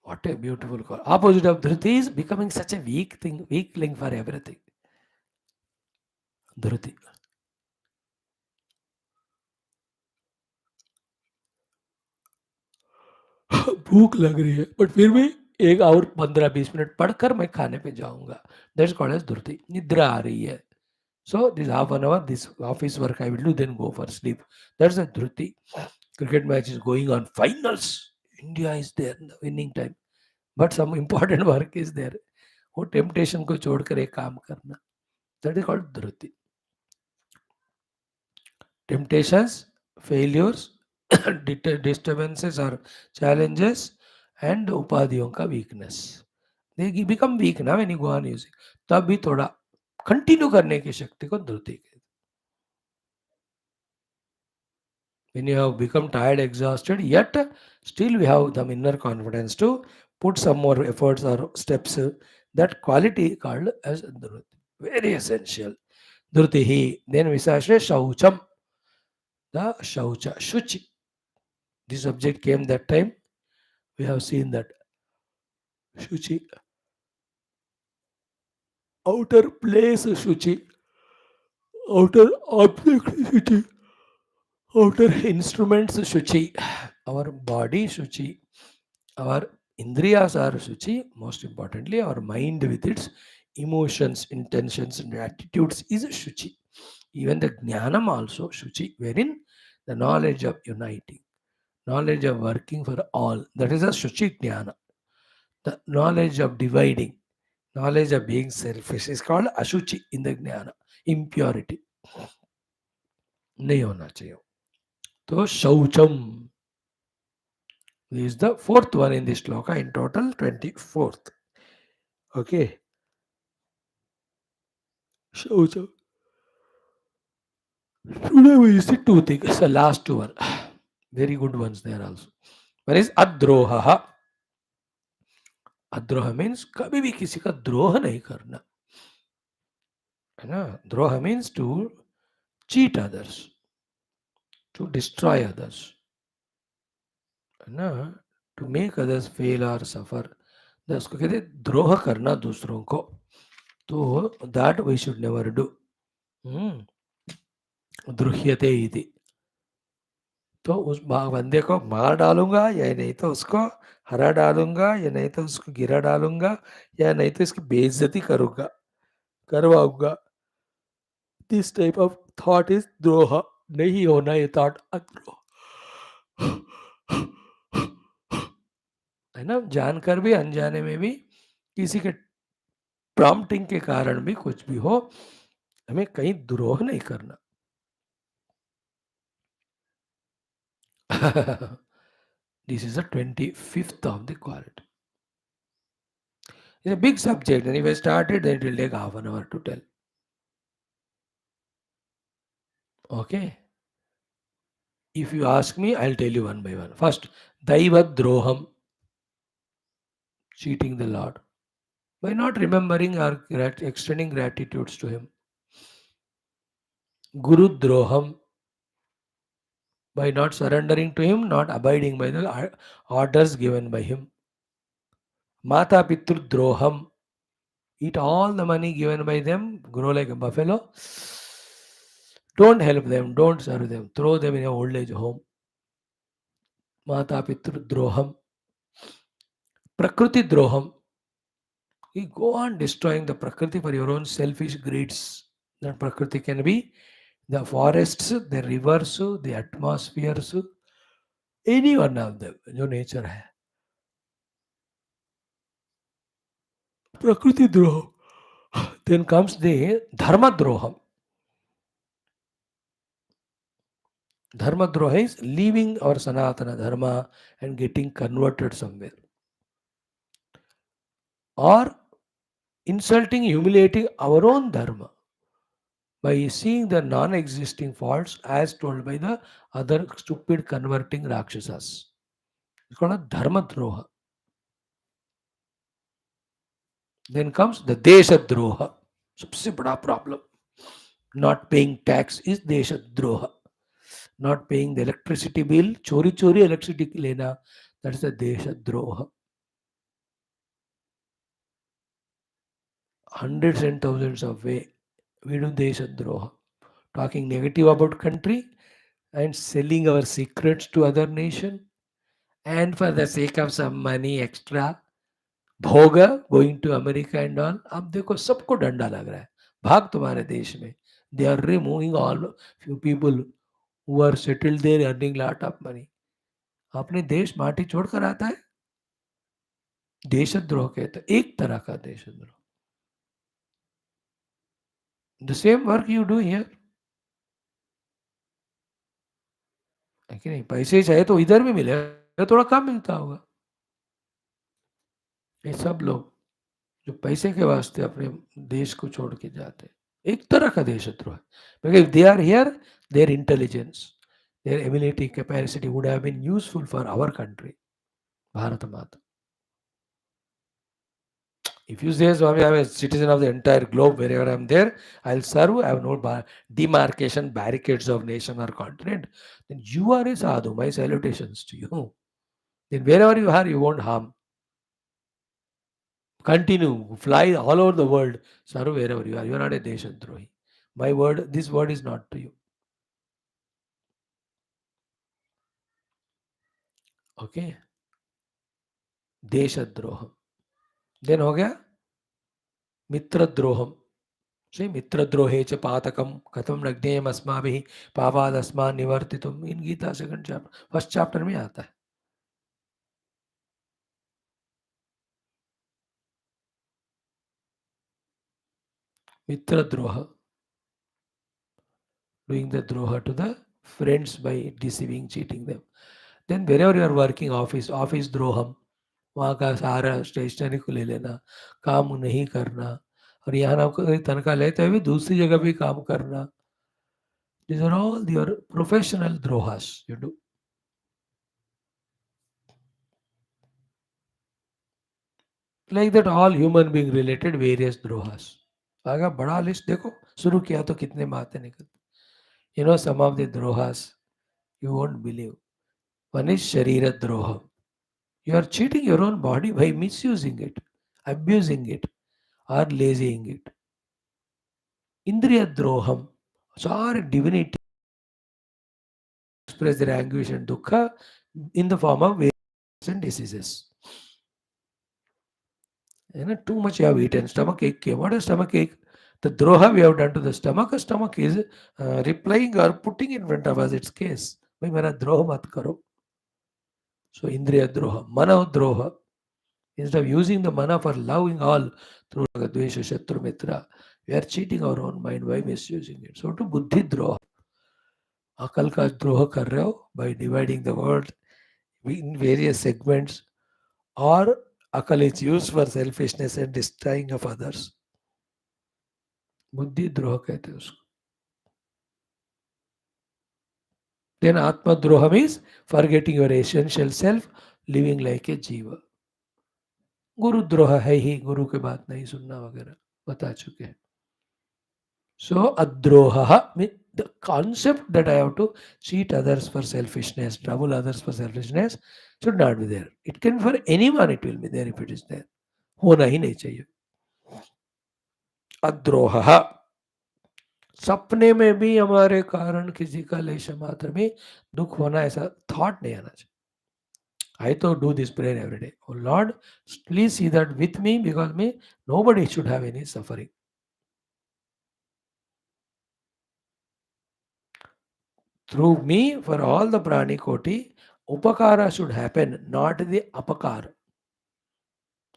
What a beautiful call. Opposite of dhriti is becoming such a weak thing, weakling for everything. Dhriti. भूख लग रही है but फिर भी एक और 15-20 मिनट पढ़कर मैं खाने पे जाऊंगा. दैट्स कॉल्ड एज धृति. निद्रा आ रही है, so this half an hour this office work I will do, then go for sleep. That's a dhruti. Cricket match is going on, finals, India is there in the winning time, but some important work is there. वो temptation को छोड़कर एक काम करना, that is called dhruti. Temptations, failures, disturbances or challenges, and उपाधियों का weakness. They become weak ना when you go on using. तब भी थोड़ा कंटिन्यू करने की शक्ति को धृति कहते. When you have become tired, exhausted, yet still we have the inner confidence to put some more efforts or steps. That quality called as Dhruti. Very essential. Dhrutihi. Then Visashe Shaucham. The Shaucha. Shuchi. This subject came that time. We have seen that. Shuchi. Outer place Shuchi. Outer object Shuchi. Outer instruments Shuchi. Our body Shuchi. Our Indriyas are Shuchi. Most importantly, our mind with its emotions, intentions, and attitudes is Shuchi. Even the Jnanam also Shuchi, wherein the knowledge of uniting, knowledge of working for all, that is a Shuchi Jnana. The knowledge of dividing, knowledge of being selfish is called Ashuchi in the Jnana, impurity. नहीं होना चाहिए. तो शौचम is the fourth one in this shloka, in total 24th. Okay. Shaucham. Today we see two things. The last one. Very good ones there also. One is adroha. अद्रोह means कभी भी किसी का द्रोह नहीं करना, है ना. द्रोह means to cheat others, to destroy others, है ना. टू मेक अदर्स फेल और सफर, उसको कहते द्रोह करना दूसरों को. तो that we should never do. द्रुह्यते इति. तो उस बंदे को मार डालूंगा, या नहीं तो उसको हरा डालूंगा, या नहीं तो उसको गिरा डालूंगा, या नहीं तो इसकी बेइज्जती करूंगा, करवाऊंगा. This type of thought is द्रोह. नहीं होना ये थॉट अद्रोह, है ना. जानकर भी अनजाने में भी किसी के प्रॉम्प्टिंग के कारण भी कुछ भी हो, हमें कहीं द्रोह नहीं करना. This is the 25th of the quality. It's a big subject, and if I started, then it will take half an hour to tell. Okay. If you ask me, I'll tell you one by one. First, Daiva Droham, cheating the Lord by not remembering or extending gratitudes to Him. Guru Droham, by not surrendering to Him, not abiding by the orders given by Him. Mata Pitru Droham, eat all the money given by them, grow like a buffalo. Don't help them, don't serve them, throw them in an old age home. Mata Pitru Droham. Prakriti Droham. You go on destroying the Prakriti for your own selfish greeds. That Prakriti can be the forests, the rivers, the atmospheres, any one of them, जो nature है. Prakriti Droham. Then comes the Dharma Droham. Dharma Droha is leaving our Sanatana Dharma and getting converted somewhere. Or insulting, humiliating our own Dharma by seeing the non-existing faults as told by the other stupid converting Rakshasas. It's called a Dharma Droha. Then comes the Desha Droha. सबसे बड़ा problem. Not paying tax is Desha Droha. Not paying the electricity bill, chori electricity lena, that is the Desha Droha. Hundreds and thousands of way we do Desha Droha. Talking negative about country and selling our secrets to other nation, and for the sake of some money extra, भोगा going to America and all. अब देखो सबको डंडा लग रहा है, भाग तुम्हारे देश में. They are removing all few people who are settled there earning lot of money. अपने देश माटी छोड़कर आता है. देशद्रोह कहते, एक तरह का देशद्रोह. The same work you do here. है कि नहीं. पैसे चाहे तो इधर भी मिलेगा, थोड़ा कम मिलता होगा. ये सब लोग जो पैसे के वास्ते अपने देश को छोड़ के जाते हैं, एक तरह का देशद्रोह है. Because if they are here, their intelligence, their ability, capacity would have been useful for our country, Bharat Mata. If you say, Swami, I'm a citizen of the entire globe, wherever I'm there, I'll serve, I have no demarcation, barricades of nation or continent, then you are a sadhu. My salutations to you. Then wherever you are, you won't harm. Continue, fly all over the world, serve wherever you are. You are not a Deshandrohi. My word, this word is not to you. Okay? Deshadroham. Then हो गया मित्रद्रोहम. See, मित्रद्रोहे च पातकम कथम न ज्ञेयम अस्माभिः पावादस्मान् निवर्तितुम. In Gita second chapter, first chapter में आता है. मित्रद्रोह, doing the droha to the friends by deceiving, cheating them. Then wherever you are working, office द्रोहम, वहाँ का सारा स्टेशनरी को ले लेना, काम नहीं करना, और यहाँ ना कोई तनख्वाह लेते हुए दूसरी जगह भी काम करना. These are all your professional drohas you do. Like that, all human being related various drohas. आगे बड़ा लिस्ट देखो, शुरू किया तो कितने बातें निकलती. You know some of the drohas, you won't believe. One is sharira droha. You are cheating your own body by misusing it, abusing it, or lazying it. Indriya droham. So our divinity express their anguish and dukkha in the form of various and diseases. You know, too much you have eaten, stomach ache came. What is stomach ache? The droha we have done to the stomach is replying or putting in front of us its case. भाई मेरा द्रोह मत करो. So indriya droha, mana droha. Instead of using the mana for loving all through Dvesha, Shatru, Mitra, we are cheating our own mind by misusing it. So to buddhi droha, akal ka droha kar rahe ho by dividing the world in various segments, or akal is used for selfishness and destroying of others. बुद्धि द्रोह कहते हैं उसको. Then Atma Droha means forgetting your essential self, living like a jiva. गुरु द्रोह है ही, गुरु के बात नहीं सुनना वगैरह बता चुके हैं. So adroha, the concept that I have to cheat others for selfishness, trouble others for selfishness should not be there. It can for anyone, it will be there if it is there. होना ही नहीं चाहिए. अद्रोह, सपने में भी हमारे कारण किसी का लेश मात्र में दुख होना, ऐसा थॉट नहीं आना चाहिए. I to do this prayer every day. Oh Lord, please see that with me, because me, nobody should have any suffering. Through me, for all the prani koti, upakara should happen, not the apakara.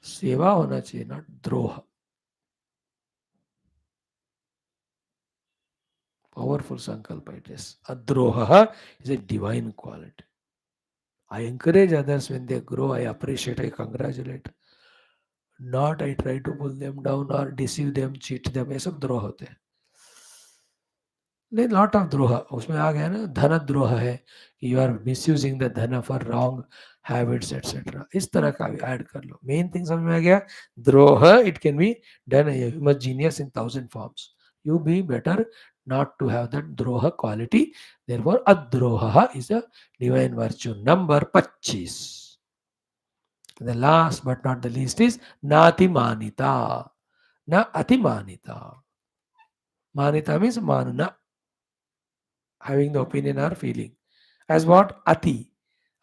सेवा होना चाहिए, not द्रोह. Powerful sankalpa it is. Adroha is a divine quality. I encourage others when they grow, I appreciate, I congratulate. Not I try to pull them down or deceive them, cheat them. ये सब द्रोह होते हैं. नहीं, lot of द्रोह उसमें आ गया ना. धन द्रोह है, यू आर मिसयूजिंग द धन फॉर रॉन्ग हैबिट्स एटसेट्रा. इस तरह का भी ऐड कर लो. मेन थिंग समझ में आ गया. द्रोह it can be done. You must genius in 1000 forms. You be better not to have that droha quality. Therefore, adroha is a divine virtue. Number 25. The last but not the least is natimanita. Na atimanita. Manita means manuna, having the opinion or feeling. As what? Ati.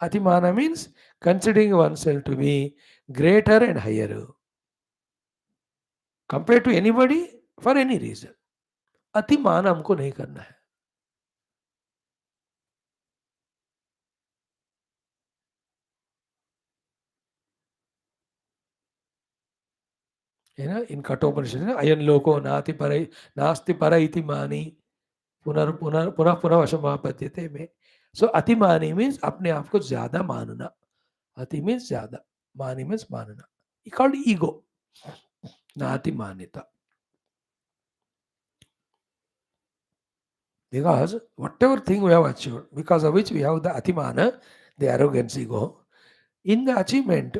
Atimana means considering oneself to be greater and higher compared to anybody for any reason. अतिमान हमको नहीं करना है. है ना. इन कठोपनिषद है अयन लोको नास्ति पर इति मानी पुनः वशमापद्यते में. सो अतिमानी मीन्स अपने आप को ज्यादा मानना. अति मीन्स ज्यादा, मानी मीन्स मानना. Called ego. नाति मान्यता. Because whatever thing we have achieved, because of which we have the atimana, the arrogance ego, in the achievement,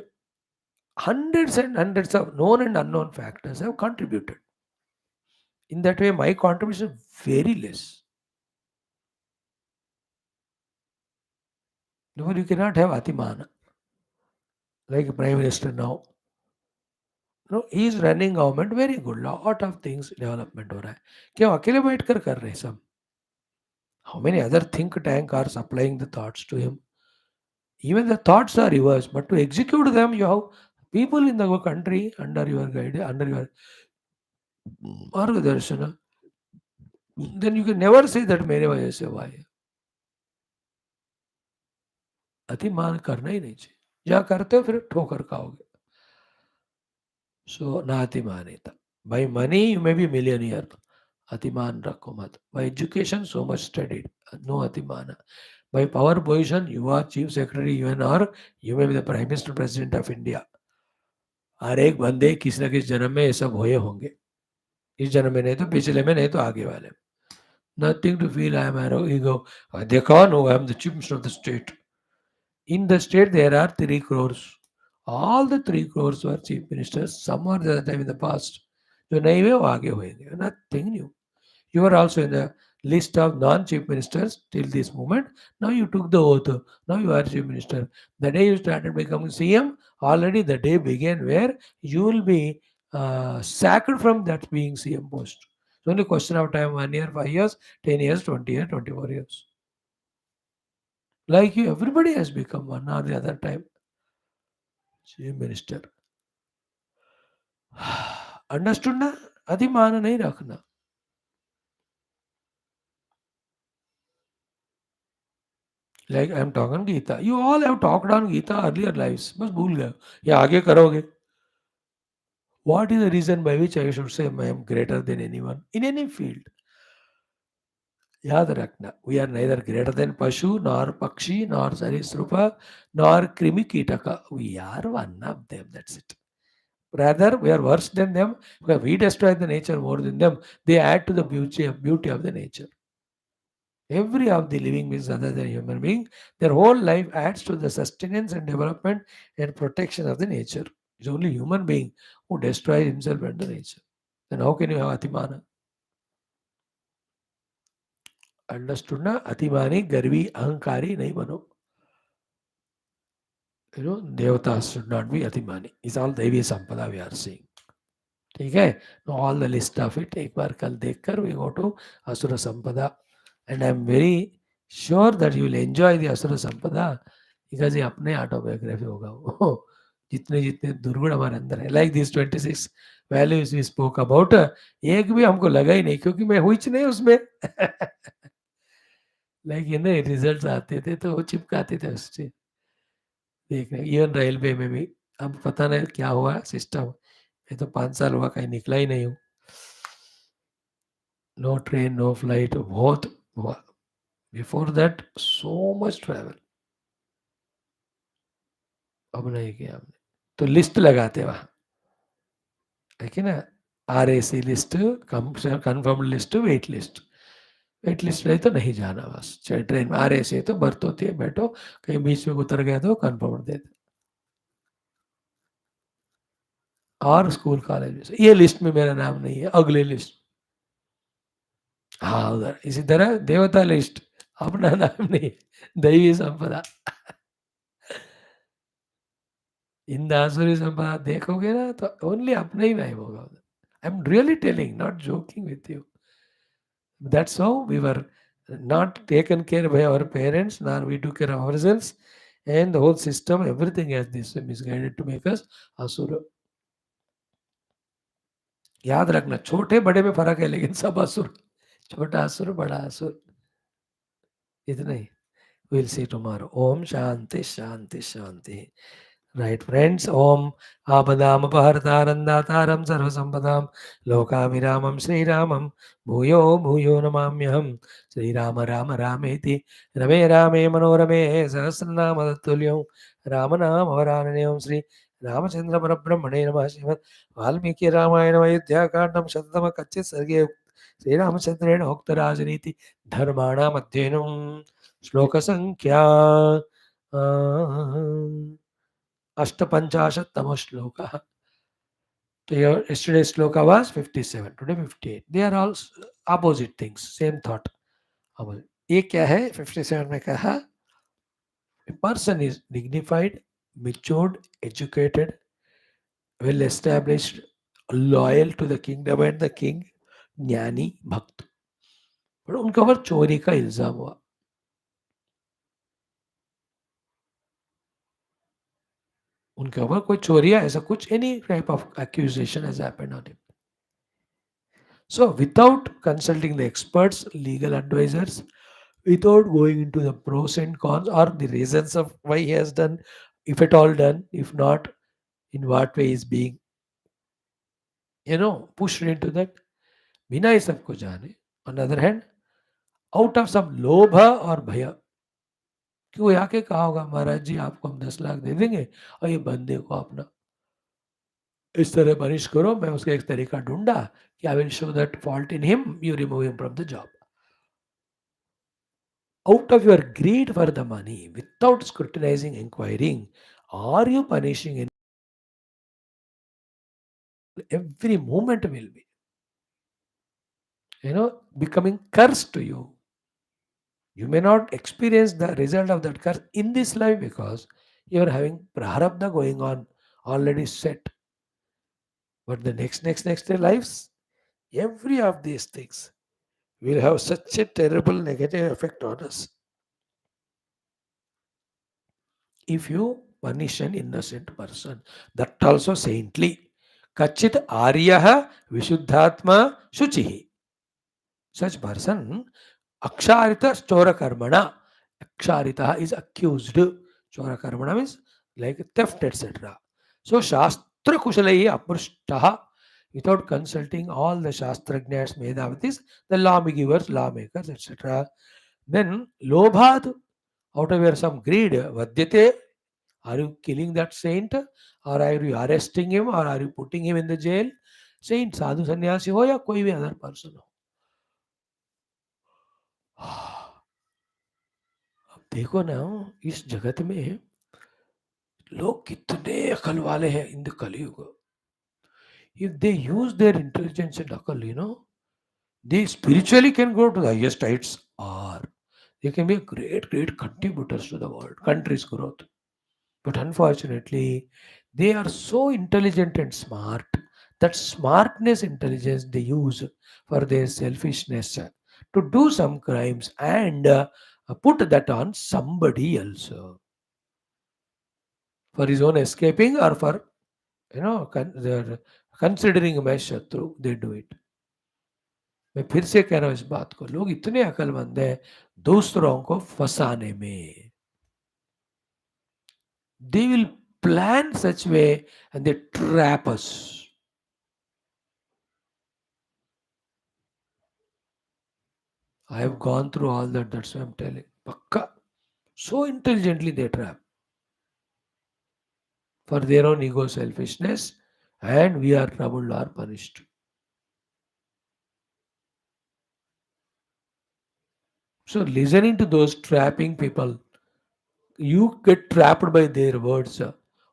Hundreds and hundreds of known and unknown factors have contributed. In that way, my contribution is very less. No, you cannot have Atimana, like Prime Minister now. No, he is running government very good. Lot of things development हो रहा है. क्यों अकेले बैठकर कर रहे हैं सब? How many other think tank are supplying the thoughts to him? Even the thoughts are yours, but to execute them, you have people in the country under your guide, under your margdarshana. Then you can never say that मेरे वजह से हुआ है. अतिमान करना ही नहीं चाहिए. या करते हो फिर ठोकर खाओगे. So ना अतिमानिता. By money you may be millionaire. अतिमान रखो मत. By education so much studied. No अतिमान. By power position you are chief secretary UN or you may be the prime minister president of India. हर एक बंदे किसी न किसी जन्म में ये सब हुए होंगे. इस जन्म में नहीं तो पिछले में नहीं तो आगे वाले. Nothing to feel I am an ego. देखो no, I am the chief minister of the state. In the state there are 3 crores. All the 3 crores were chief ministers. Some were the time in the past. जो नहीं हुए वो आगे होंगे. Nothing new. You were also in the list of non-chief ministers till this moment. Now you took the oath. Now you are chief minister. The day you started becoming CM, already the day began where you will be sacked from that being CM post. It's only question of time, 1 year, 5 years, 10 years, 20 years, 24 years. Like you, everybody has become one or the other time chief minister. Understood ना? अतिमान नहीं रखना. Like I am talking Geetha. You all have talked on Geetha earlier lives. बस भूल गए. या आगे करोगे. What is the reason by which I should say I am greater than anyone in any field? याद रखना. We are neither greater than Pashu, nor Pakshi, nor Sarisrupa, nor Krimi-Kitaka. We are one of them. That's it. Rather, we are worse than them because we destroy the nature more than them. They add to the beauty of the nature. Every of the living beings other than human being, their whole life adds to the sustenance and development and protection of the nature. It's only human being who destroys himself and the nature. Then how can you have Atimana? Understood na? Atimani, Garvi, Ahankari, nahi bano. You know, Devatas should not be Atimani. It's all Daivi Sampada we are seeing. ठीक है. All the list of it एक बार कल देखकर we go to Asura Sampada. And I am very sure that you will enjoy the Asura Sampada because ये अपने autobiography होगा वो. जितने जितने दुर्गुण हमारे अंदर है. Like these 26 values we spoke about, एक भी हमको लगा ही नहीं क्योंकि मैं हुई नहीं उसमें. Like you know रिजल्ट्स आते थे तो वो चिपकाते थे उससे. देख रहे इवन रेलवे में भी अब पता नहीं क्या हुआ सिस्टम. मैं तो 5 साल हुआ कहीं निकला ही नहीं हूँ. नो ट्रेन नो फ्लाइट बहुत हुआ. Before that so much travel. अब नहीं किया हमने. तो लिस्ट लगाते वहाँ है कि ना. RAC list, confirm list, wait list. Wait list नहीं तो नहीं जाना बस. चाहे ट्रेन में RAC है तो बर्थ होती है बैठो. कहीं बीच में उतर गया तो कंफर्म देते. और स्कूल कॉलेज में ये लिस्ट में मेरा नाम नहीं है. अगले लिस्ट. हाँ उधर. इसी तरह देवता लिस्ट अपना नाम नहीं है. दैवी संपदा. इन आसुरी संपदा देखोगे ना तो ओनली अपना ही नहीं होगा. I am really telling, not joking with you. That's how we were not taken care by our parents, nor we took care of ourselves, and the whole system, everything has this misguided to make us asura. याद रखना छोटे बड़े में फर्क है लेकिन सब असुर. छोटा असुर बड़ा असुर इतना ही. We'll see tomorrow. Om Shanti Shanti Shanti. Right, friends. Om Abadam Apartarandatam Sarvasampadam Lokaviramam Sri Ramam Bhuyo Bhuyo Namamyam Sri Rama Rama Rameti Rame Rame Manorame Sahasranama Tulyam Ramanam Varanayam Sri Ramachandra Parabrahmane Namah Srimad Valmiki Ramayana Ayodhya Kandam Shatama Kachit Sarge Sri Ramachandra Okta Rajaniti Dharmana Madhyenam श्लोक संख्या Ashtapanchashattama shloka. So your yesterday's shloka was 57, today 58. They are all opposite things, same thought. opposite. ये क्या है 57 में कहा, a person is dignified, matured, educated, well established, loyal to the kingdom and the king, ज्ञानी भक्त. पर उनके ऊपर चोरी का इल्जाम हुआ. उनके ऊपर कोई चोरी ऐसा कुछ, any type of accusation has happened on him. So without consulting the experts, legal advisors, without going into the pros and cons or the reasons of why he has done, if at all done, if not, in what way is being, pushed into that, बिना ये सबको जाने. On the other hand, out of some लोभा और भय, कि वो आके कहा होगा महाराज जी आपको हम 10 लाख दे देंगे और ये बंदे को अपना इस तरह पनिश करो. मैं उसका एक तरीका ढूंढा कि I will show that fault in him, you remove him from the job. Out of your greed for the money, without scrutinizing, inquiring, are you punishing in every moment will be, becoming curse to you. You may not experience the result of that curse in this life because you are having prarabdha going on already set. But the next lives, every of these things will have such a terrible negative effect on us. If you punish an innocent person, that also saintly. Kachit Aryaha Vishuddhatma Shuchihi. Such person, Aksharita Chora Karmana. Aksharita is accused. Chora Karmana means like theft, etc. So Shastra Kushalai Aprushtaha, without consulting all the Shastragnas, Medavatis, the lawgivers, lawmakers, etc. Then Lobhat, out of your some greed, Vadyate, are you killing that saint? Or are you arresting him? Or are you putting him in the jail? Saint, साधु सन्यासी हो या कोई भी other person हो. अब देखो ना, इस जगत में लोग कितने अकल वाले हैं इन द कलयुग. If they use their intelligence and akal, they spiritually can go to the highest heights, or they can be great contributors to the world, country's growth. But unfortunately, they are so intelligent and smart. That smartness, intelligence they use for their selfishness to do some crimes and put that on somebody else for his own escaping or for they're considering a शत्रु, they do it. मैं फिर से कह रहा हूँ इस बात को, लोग इतने अकलमंद हैं दूसरों को फंसाने में. They will plan such way and they trap us. I have gone through all that. That's why I'm telling. Pakka. So intelligently they trap for their own ego selfishness, and we are troubled or punished. So listening to those trapping people, you get trapped by their words.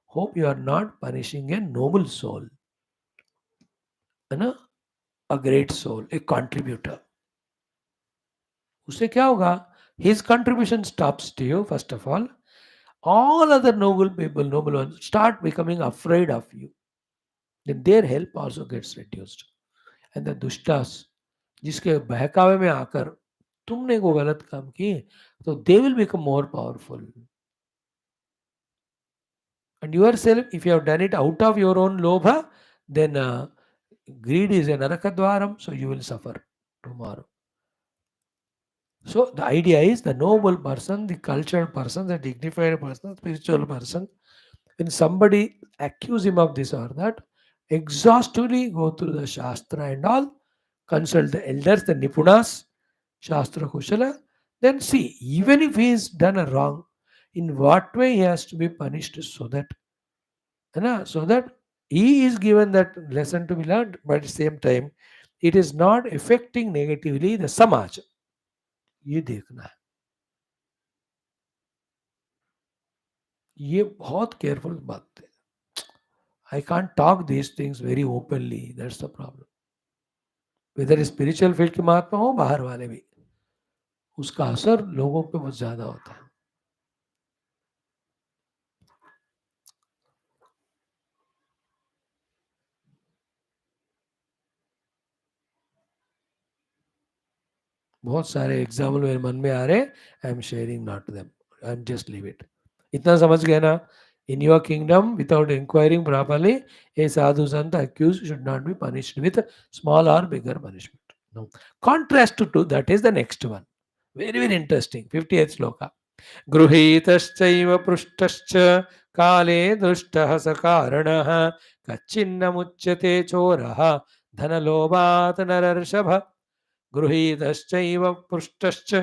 Hope you are not punishing a noble soul, a great soul, a contributor. उससे क्या होगा? His contribution stops to you, first of all. All other noble people, noble ones, start becoming afraid of you. Then their help also gets reduced. And the dushtas, जिसके बहकावे में आकर तुमने को गलत काम किए, तो they will become more powerful. And yourself, if you have done it out of your own lobha, then greed is a narakadwaram, so you will suffer tomorrow. So the idea is the noble person, the cultured person, the dignified person, spiritual person, when somebody accuse him of this or that, exhaustively go through the Shastra and all, consult the elders, the Nipunas, Shastra Kushala, then see, even if he is done a wrong, in what way he has to be punished so that he is given that lesson to be learned, but at the same time, it is not affecting negatively the samaj. ये देखना है. ये बहुत careful बात है. I can't talk these things very openly. That's the problem. Whether spiritual field के महात्मा हो बाहर वाले भी, उसका असर लोगों पे बहुत ज्यादा होता है. बहुत सारे एग्जाम्पल मेरे मन में आ रहे, I am sharing not them, I am just leave it. इतना समझ गए ना? In your kingdom without inquiring properly a sadhu sant accuse should not be punished with small और bigger punishment. No contrast to that is the next one. Very very interesting. 58th shloka. गृहीतश्चैव पृष्टश्च काले दृष्टः स कारणः कच्चिन्न मुच्यते चोरः धनलोभात् नरर्षभ. गृहीतश्चैव पृष्टश्च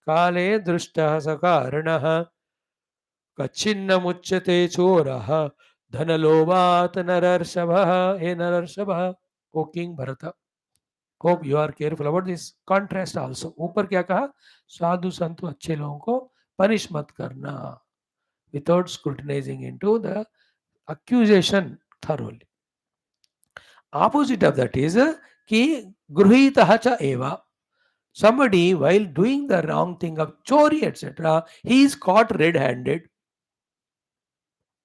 काले दृष्टः स कारणः कच्चिन्न मुच्यते चोरः धनलोभात् नरर्षभः. हे नरर्षभः, O king Bharat, hope you are careful about this contrast also. ऊपर क्या कहा? साधु संत अच्छे लोगों को पनिश मत करना without scrutinising into the accusation thoroughly. Opposite of that is कि गृहीतः च एव. Somebody while doing the wrong thing of chori etc., he is caught red-handed.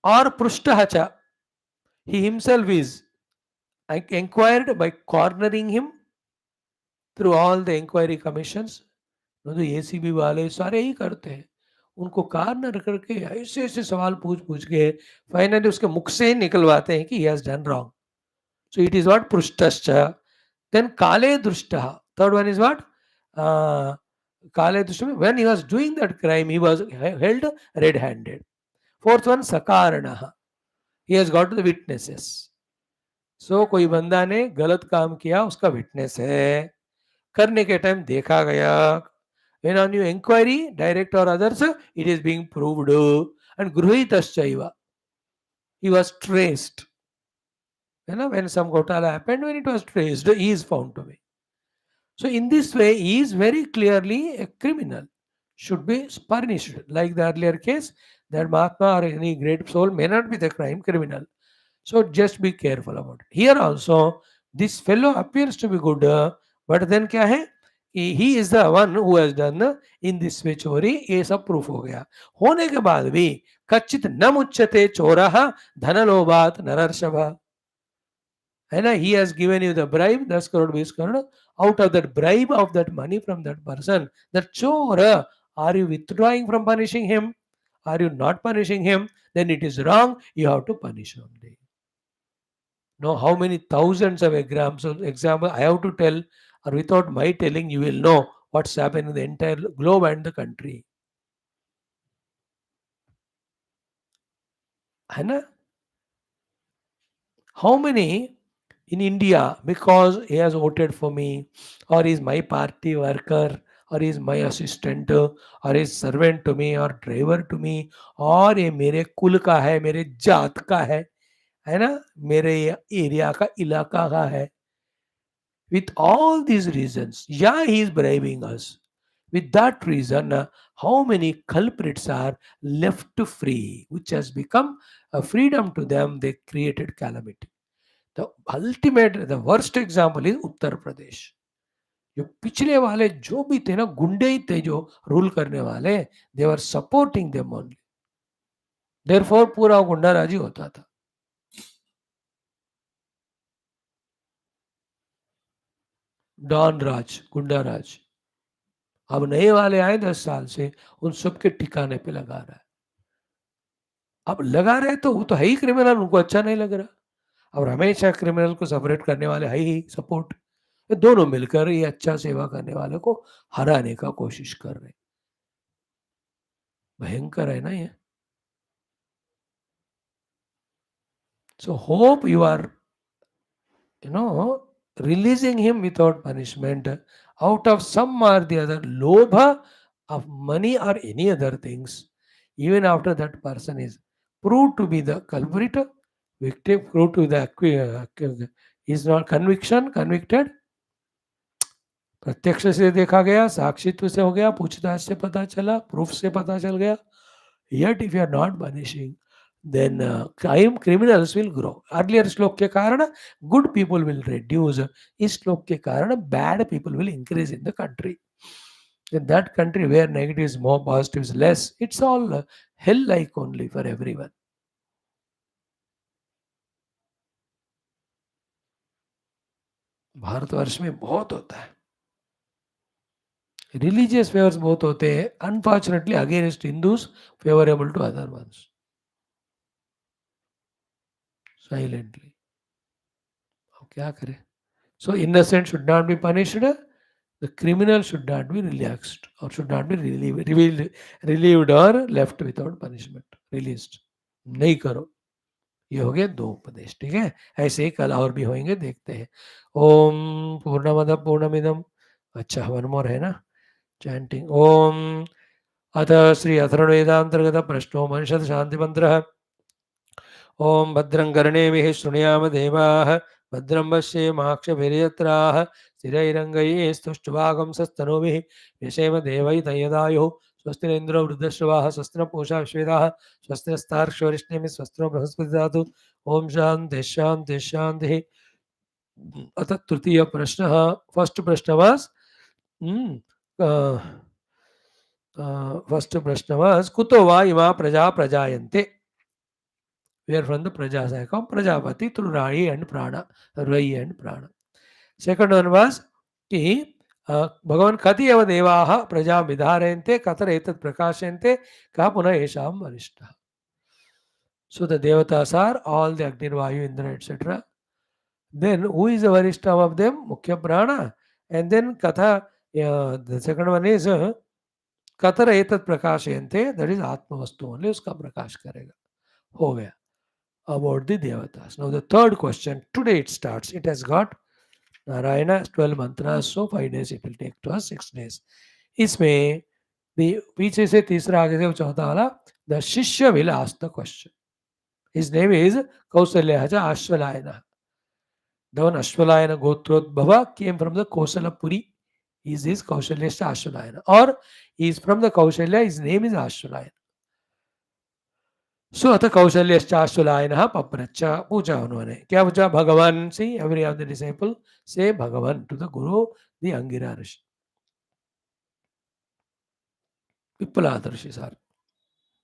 Or prushtah cha, he himself is inquired by cornering him through all the inquiry commissions. तो ACB वाले सारे ही करते हैं, उनको कार्नर करके ऐसे ऐसे सवाल पूछ पूछ के फाइनली उसके मुख से ही निकलवाते हैं कि he has done wrong. So it is what prushtascha. Then kale drushtaha. Third one is what? Kale drushtaha. When he was doing that crime, he was held red-handed. Fourth one sakaranaha. He has got the witnesses. So कोई बंदा ने गलत काम किया, उसका witness है, करने के टाइम देखा गया. When on your inquiry, direct or others, it is being proved. And gruhitaschaiva, he was traced. You know, when some ghotala happened, when it was traced, he is found to be. So in this way, he is very clearly a criminal, should be punished. Like the earlier case, that Mahatma or any great soul may not be the crime criminal. So just be careful about it. Here also, this fellow appears to be good, but then क्या है? He is the one who has done in this way चोरी. ये सब proof हो गया. होने के बाद भी कच्चित न मुच्यते चोरः धनलोभात् नरर्षभ. And he has given you the bribe, 10 crore, 20 crore. Out of that bribe of that money from that person, that chora, are you withdrawing from punishing him? Are you not punishing him? Then it is wrong. You have to punish only. Know how many thousands of example I have to tell, or without my telling, you will know what's happening in the entire globe and the country. है. How many in India, because he has voted for me, or is my party worker, or is my assistant, or is servant to me, or driver to me, और ये मेरे कुल का है, मेरे जात का है ना, मेरे एरिया का इलाका का है. With all these reasons, yeah, he is bribing us. With that reason, how many culprits are left free, which has become a freedom to them, they created calamity. The ultimate, the worst example is Uttar Pradesh. जो पिछले वाले जो भी थे ना, गुंडे ही थे जो रूल करने वाले, they were supporting them only. Therefore पूरा गुंडा राजी होता था. डॉन राज, गुंडा राज. अब नए वाले आए 10 साल से, उन सबके ठिकाने पे लगा रहा है. अब लगा रहे तो वो तो है ही क्रिमिनल, उनको अच्छा नहीं लग रहा. और हमेशा क्रिमिनल को सेपरेट करने वाले है ही सपोर्ट. दोनों मिलकर ये अच्छा सेवा करने वाले को हराने का कोशिश कर रहे. भयंकर है ना ये. So hope you are, releasing him without punishment out of some or the other lobha of money or any other things. Even after that person is proved to be the culprit, victim, proved to the is not convicted. प्रत्यक्ष से देखा गया, साक्षित्व से हो गया, पूछताछ से पता चला, प्रूफ से पता चल गया. Yet if you are not punishing, then crime criminals will grow. Earlier श्लोक के कारण good people will reduce. इस श्लोक के कारण bad people will increase in the country. In that country where negative is more, positive is less, it's all hell like only for everyone. Bharatvarsh में बहुत होता है, रिलीजियस फेवर्स बहुत होते हैं, unfortunately against Hindus, favourable to other ones, silently. अब क्या करें? So innocent should not be punished, the criminal should not be relaxed or should not be relieved or left without punishment, released. नहीं करो. ये हो गए दो उपदेश. ठीक है, ऐसे ही कल और भी होंगे, देखते हैं. ओम पूर्णमद पूर्णमिदम. अच्छा, वन मोर है ना, चैंटिंग. ओम अथ श्री अथर्ववेदांतर्गत प्रश्नो मनषद शांति मंत्र. ओम भद्रं कर्णेभिः शृणुयाम देवाः, भद्रं पश्येमाक्षभिर्यत्राः, स्थिरैरङ्गैः स्तुष्टुवागुंसस्तनूभिः व्यशेम देवैतयदायुः. स्वस्ति न इन्द्रो वृद्धश्रवाः, स्वस्ति न पूषा विश्वेदाः, स्वस्ति नस्तार्क्ष्यवरिष्ठनेमिः, स्वस्ति नो बृहस्पतिः ददातु. ओम शांति शांति शांति. अथ तृतीय प्रश्नः. फर्स्ट प्रश्न वाज फर्स्ट प्रश्न वाज कुतो वा इमा प्रजा प्रजायन्ते. We are from the Praja side. Come Prajapati through Rani and Prana, Rai and Prana. Second one was कि भगवान कति एव देवाः प्रजा विधारयन्ते कतर एतत् प्रकाशयन्ते कः पुनः येषां वरिष्ठः. So the devatas are all the Agni, Vayu, Indra, etc. Then who is the varishtha of them? Mukhya Prana. And then Katha, the second one is Qatar एतत् प्रकाशयन्ते, that is आत्म वस्तु only, उसका प्रकाश करेगा. हो गया about the devatas. Now the third question, today it starts. It has got Narayana 12 mantras, so 5 days it will take to us, 6 days. इसमें पीछे से तीसरा आगे से चौथा वाला, the Shishya will ask the question. His name is Kausalya Ashwalayana. The one Ashwalayana Gotrodbhava came from the Kausalapuri. He is Kausalya Ashwalayana. Or he is from the Kausalya, his name is Ashwalayana. सो अथ कौशल्यश्चाश्वलायनः पप्रच्छ. पूछा उन्होंने, क्या पूछा? Bhagwan. See every of the disciple say Bhagwan to the guru, the Angira rishi, Pippalada rishi, sorry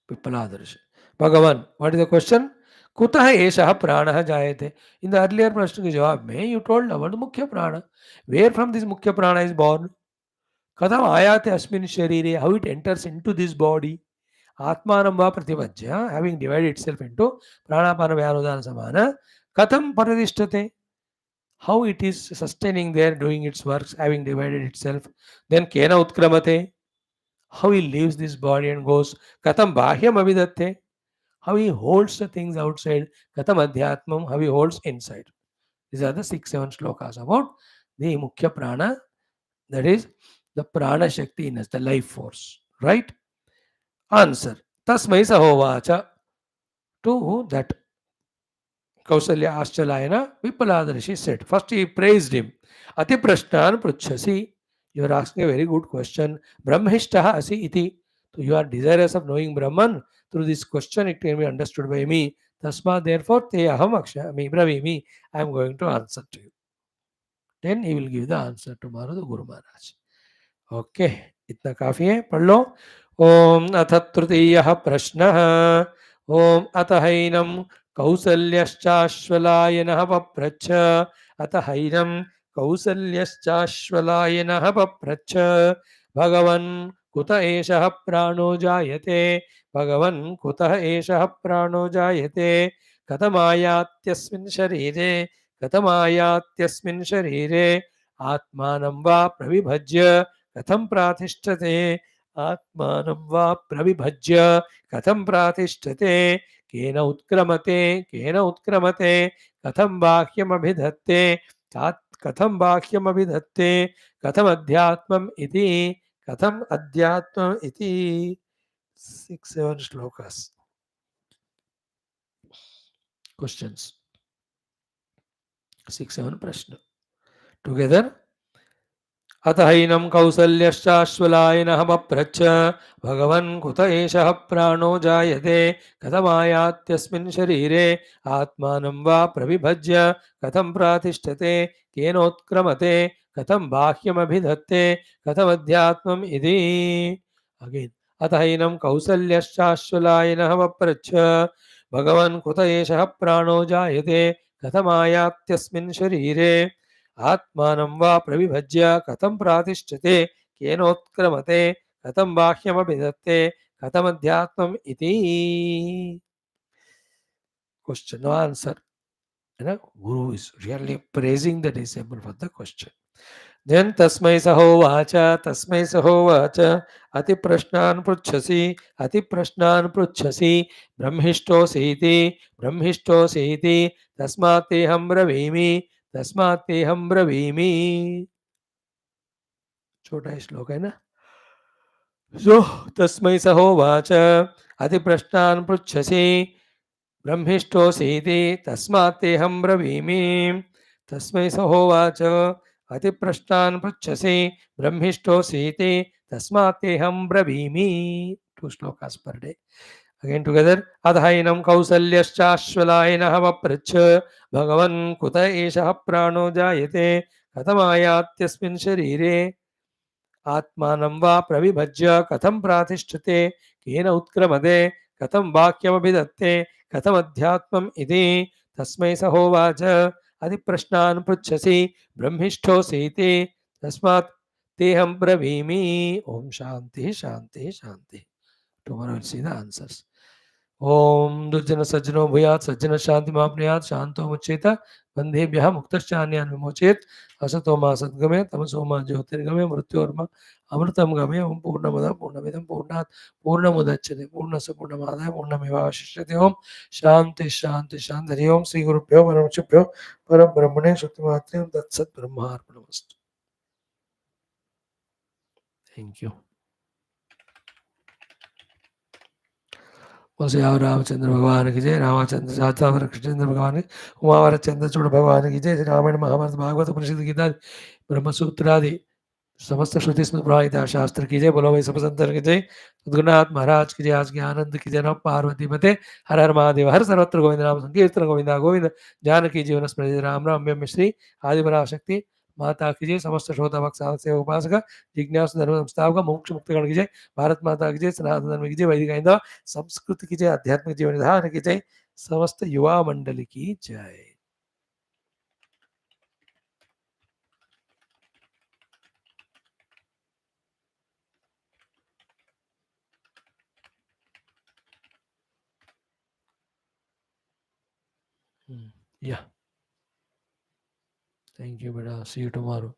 Pippalada rishi. Bhagwan, what is the question? कुतः एषः प्राणः जायते. In the earlier प्रश्न के जवाब में यू टोल्ड अबाउट मुख्य प्राण. वेयर फ्रॉम दिस मुख्य प्राण इज बोर्न? कथम आयाते अस्मिन् शरीरे? How it enters into this body? आत्मानं वा प्रतिपद्य, हैविंग डिवाइडेड इटसेल्फ इनटू प्राणापान व्यानोदान समान, कथम प्रतिष्ठते? How it is sustaining there, doing its works, having divided itself. Then kena utkramate, how he leaves this body and goes. Katham bahyam avidatte, how he holds the things outside. Katham adhyatmam, how he holds inside. These are the 6-7 shlokas about the mukhya prana, that is the prana shakti in us, the life force. Right? Answer. Tasmai sahovacha. To that Kausalya Ashchalayana, Vippalada Rishi said. First he praised him. Ati prashnan pruchhasi. You are asking a very good question. Brahmishtaha asi iti. So you are desirous of knowing Brahman. Through this question it can be understood by me. Tasma therefore te aham akshami bravimi. I am going to answer to you. Then he will give the answer tomorrow to Guru Maharaj. Okay, इतना काफी है, पढ़ लो. ओम अथ तृतीयः प्रश्नः. ओम अथ हैनं कौसल्यश्चाश्वलायनः पप्रच्छ. अथ हैनं कौसल्यश्चाश्वलायनः पप्रच्छ. भगवन् कुत एषः प्राणो जायते? भगवन् कुतः एषः प्राणो जायते? कथमायात्यस्मिन् शरीरे? कथमायात्यस्मिन् शरीरे? आत्मानं वा प्रविभज्य कथम प्रातिष्ठते? आत्मानं वा प्रविभज्य कथम प्रातिष्ठते? केन उत्क्रमते? केन उत्क्रमते? कथम बाह्यमभिधत्ते? कथम बाह्यमभिधत्ते? कथम अध्यात्मम् इति? कथम अध्यात्मम् इति? 6-7 श्लोकास. Questions. 6-7 प्रश्न. Together अथ हैनं कौसल्यश्चाश्वलायनः पप्रच्छ भगवन् कुत एषः प्राणो जायते कथमायात्यस्मिन् शरीरे आत्मानं वा प्रविभज्य कथं प्रातिष्ठते केनोत्क्रमते कथं बाह्यमभिधत्ते कथमध्यात्मम् इति अगेन अथ हैनं कौसल्यश्चाश्वलायनः पप्रच्छ भगवन् कुत एषः प्राणो जायते कथमायात्यस्मिन् शरीरे आत्मानं वा प्रविभज्य कथं प्रातिष्ठते केनोत्क्रमते कथं बाह्यमभिधत्ते कथमध्यात्मम् इति question no answer. Guru is really praising the disciple for the question. Then tasmai sahovacha ati prashnan pruchhasi brahmishto siti tasmateham bravimi छोटा श्लोक है ना. सो तस्मै सहोवाच अतिप्रश्नान् पृच्छसि ब्रह्मिष्ठोऽसीति तस्मात्तेऽहं ब्रवीमि. तस्मै सहोवाच अतिप्रश्नान् पृच्छसि ब्रह्मिष्ठोऽसीति तस्मात्तेऽहं ब्रवीमि. 2 shlokas per day. Again together. अधैनं कौसल्यश्चाश्वलायनः पप्रच्छ भगवन् कुत एषः प्राणो जायते कथमायात्यस्मिन् शरीरे आत्मानं वा प्रविभज्य कथं प्रातिष्ठते केन उत्क्रमते कथं वाक्यमभिधत्ते कथमध्यात्मम् इति तस्मै सहोवाच अतिप्रश्नान् पृच्छसि ब्रह्मिष्ठोऽसीति तस्मात् तेऽहं ब्रवीमि. ओम शांति शांति शांति. Tomorrow we'll see the answers. ओम दुर्जन सज्जनो भूयात् सज्जन शांति माप्नुयात् शांतो मुच्येत बंधेभ्यः मुक्तश्चान्यान् विमोचयेत् असतो मा सद्गमय तमसो मा ज्योतिर्गमय मृत्योर्मा अमृतं गमय. ओम पूर्णमदः पूर्णमिदं पूर्णात् पूर्णमुदच्यते पूर्णस्य पूर्णमादाय पूर्णमेवावशिष्यते. ओम शांति शांति शांति. हरि ओम श्री गुरुभ्यो परमेश्वरभ्यो परब्रह्मणे शुद्धिमात्रे तत्सत् ब्रह्मार्पणमस्तु. Thank you. वसुदेव रामचंद्र भगवान की जय. रामचंद्र सातावर कृष्णचंद्र भगवान की उमावर चंद्रचूड़ भगवान की जय. रामायण महाभारत भागवत उपनिषद गीता ब्रह्मसूत्र आदि समस्त श्रुति स्मृति प्रमाणित शास्त्र की जय. बोलो भाई सब संतर की जय. सद्गुरुनाथ महाराज की जय. आज के आनंद की जय. नमः पार्वती मते. हर हर महादेव. हर सर्वत्र गोविंद नाम संकीर्तन गोविंदा गोविंद. जानकी जीवन स्मृति राम राम में श्री आदिपराशक्ति माता की जय. समस्त श्रोता भक्त साधक सेवक उपासक जिज्ञासु धर्म संस्थापक मोक्ष मुक्त गण की जय. भारत माता की जय. सनातन धर्म की जय. वैदिक हिंदू संस्कृति की जय. आध्यात्मिक जीवन धारण की जय. समस्त युवा मंडली की जय. Yeah. Thank you, beta. See you tomorrow.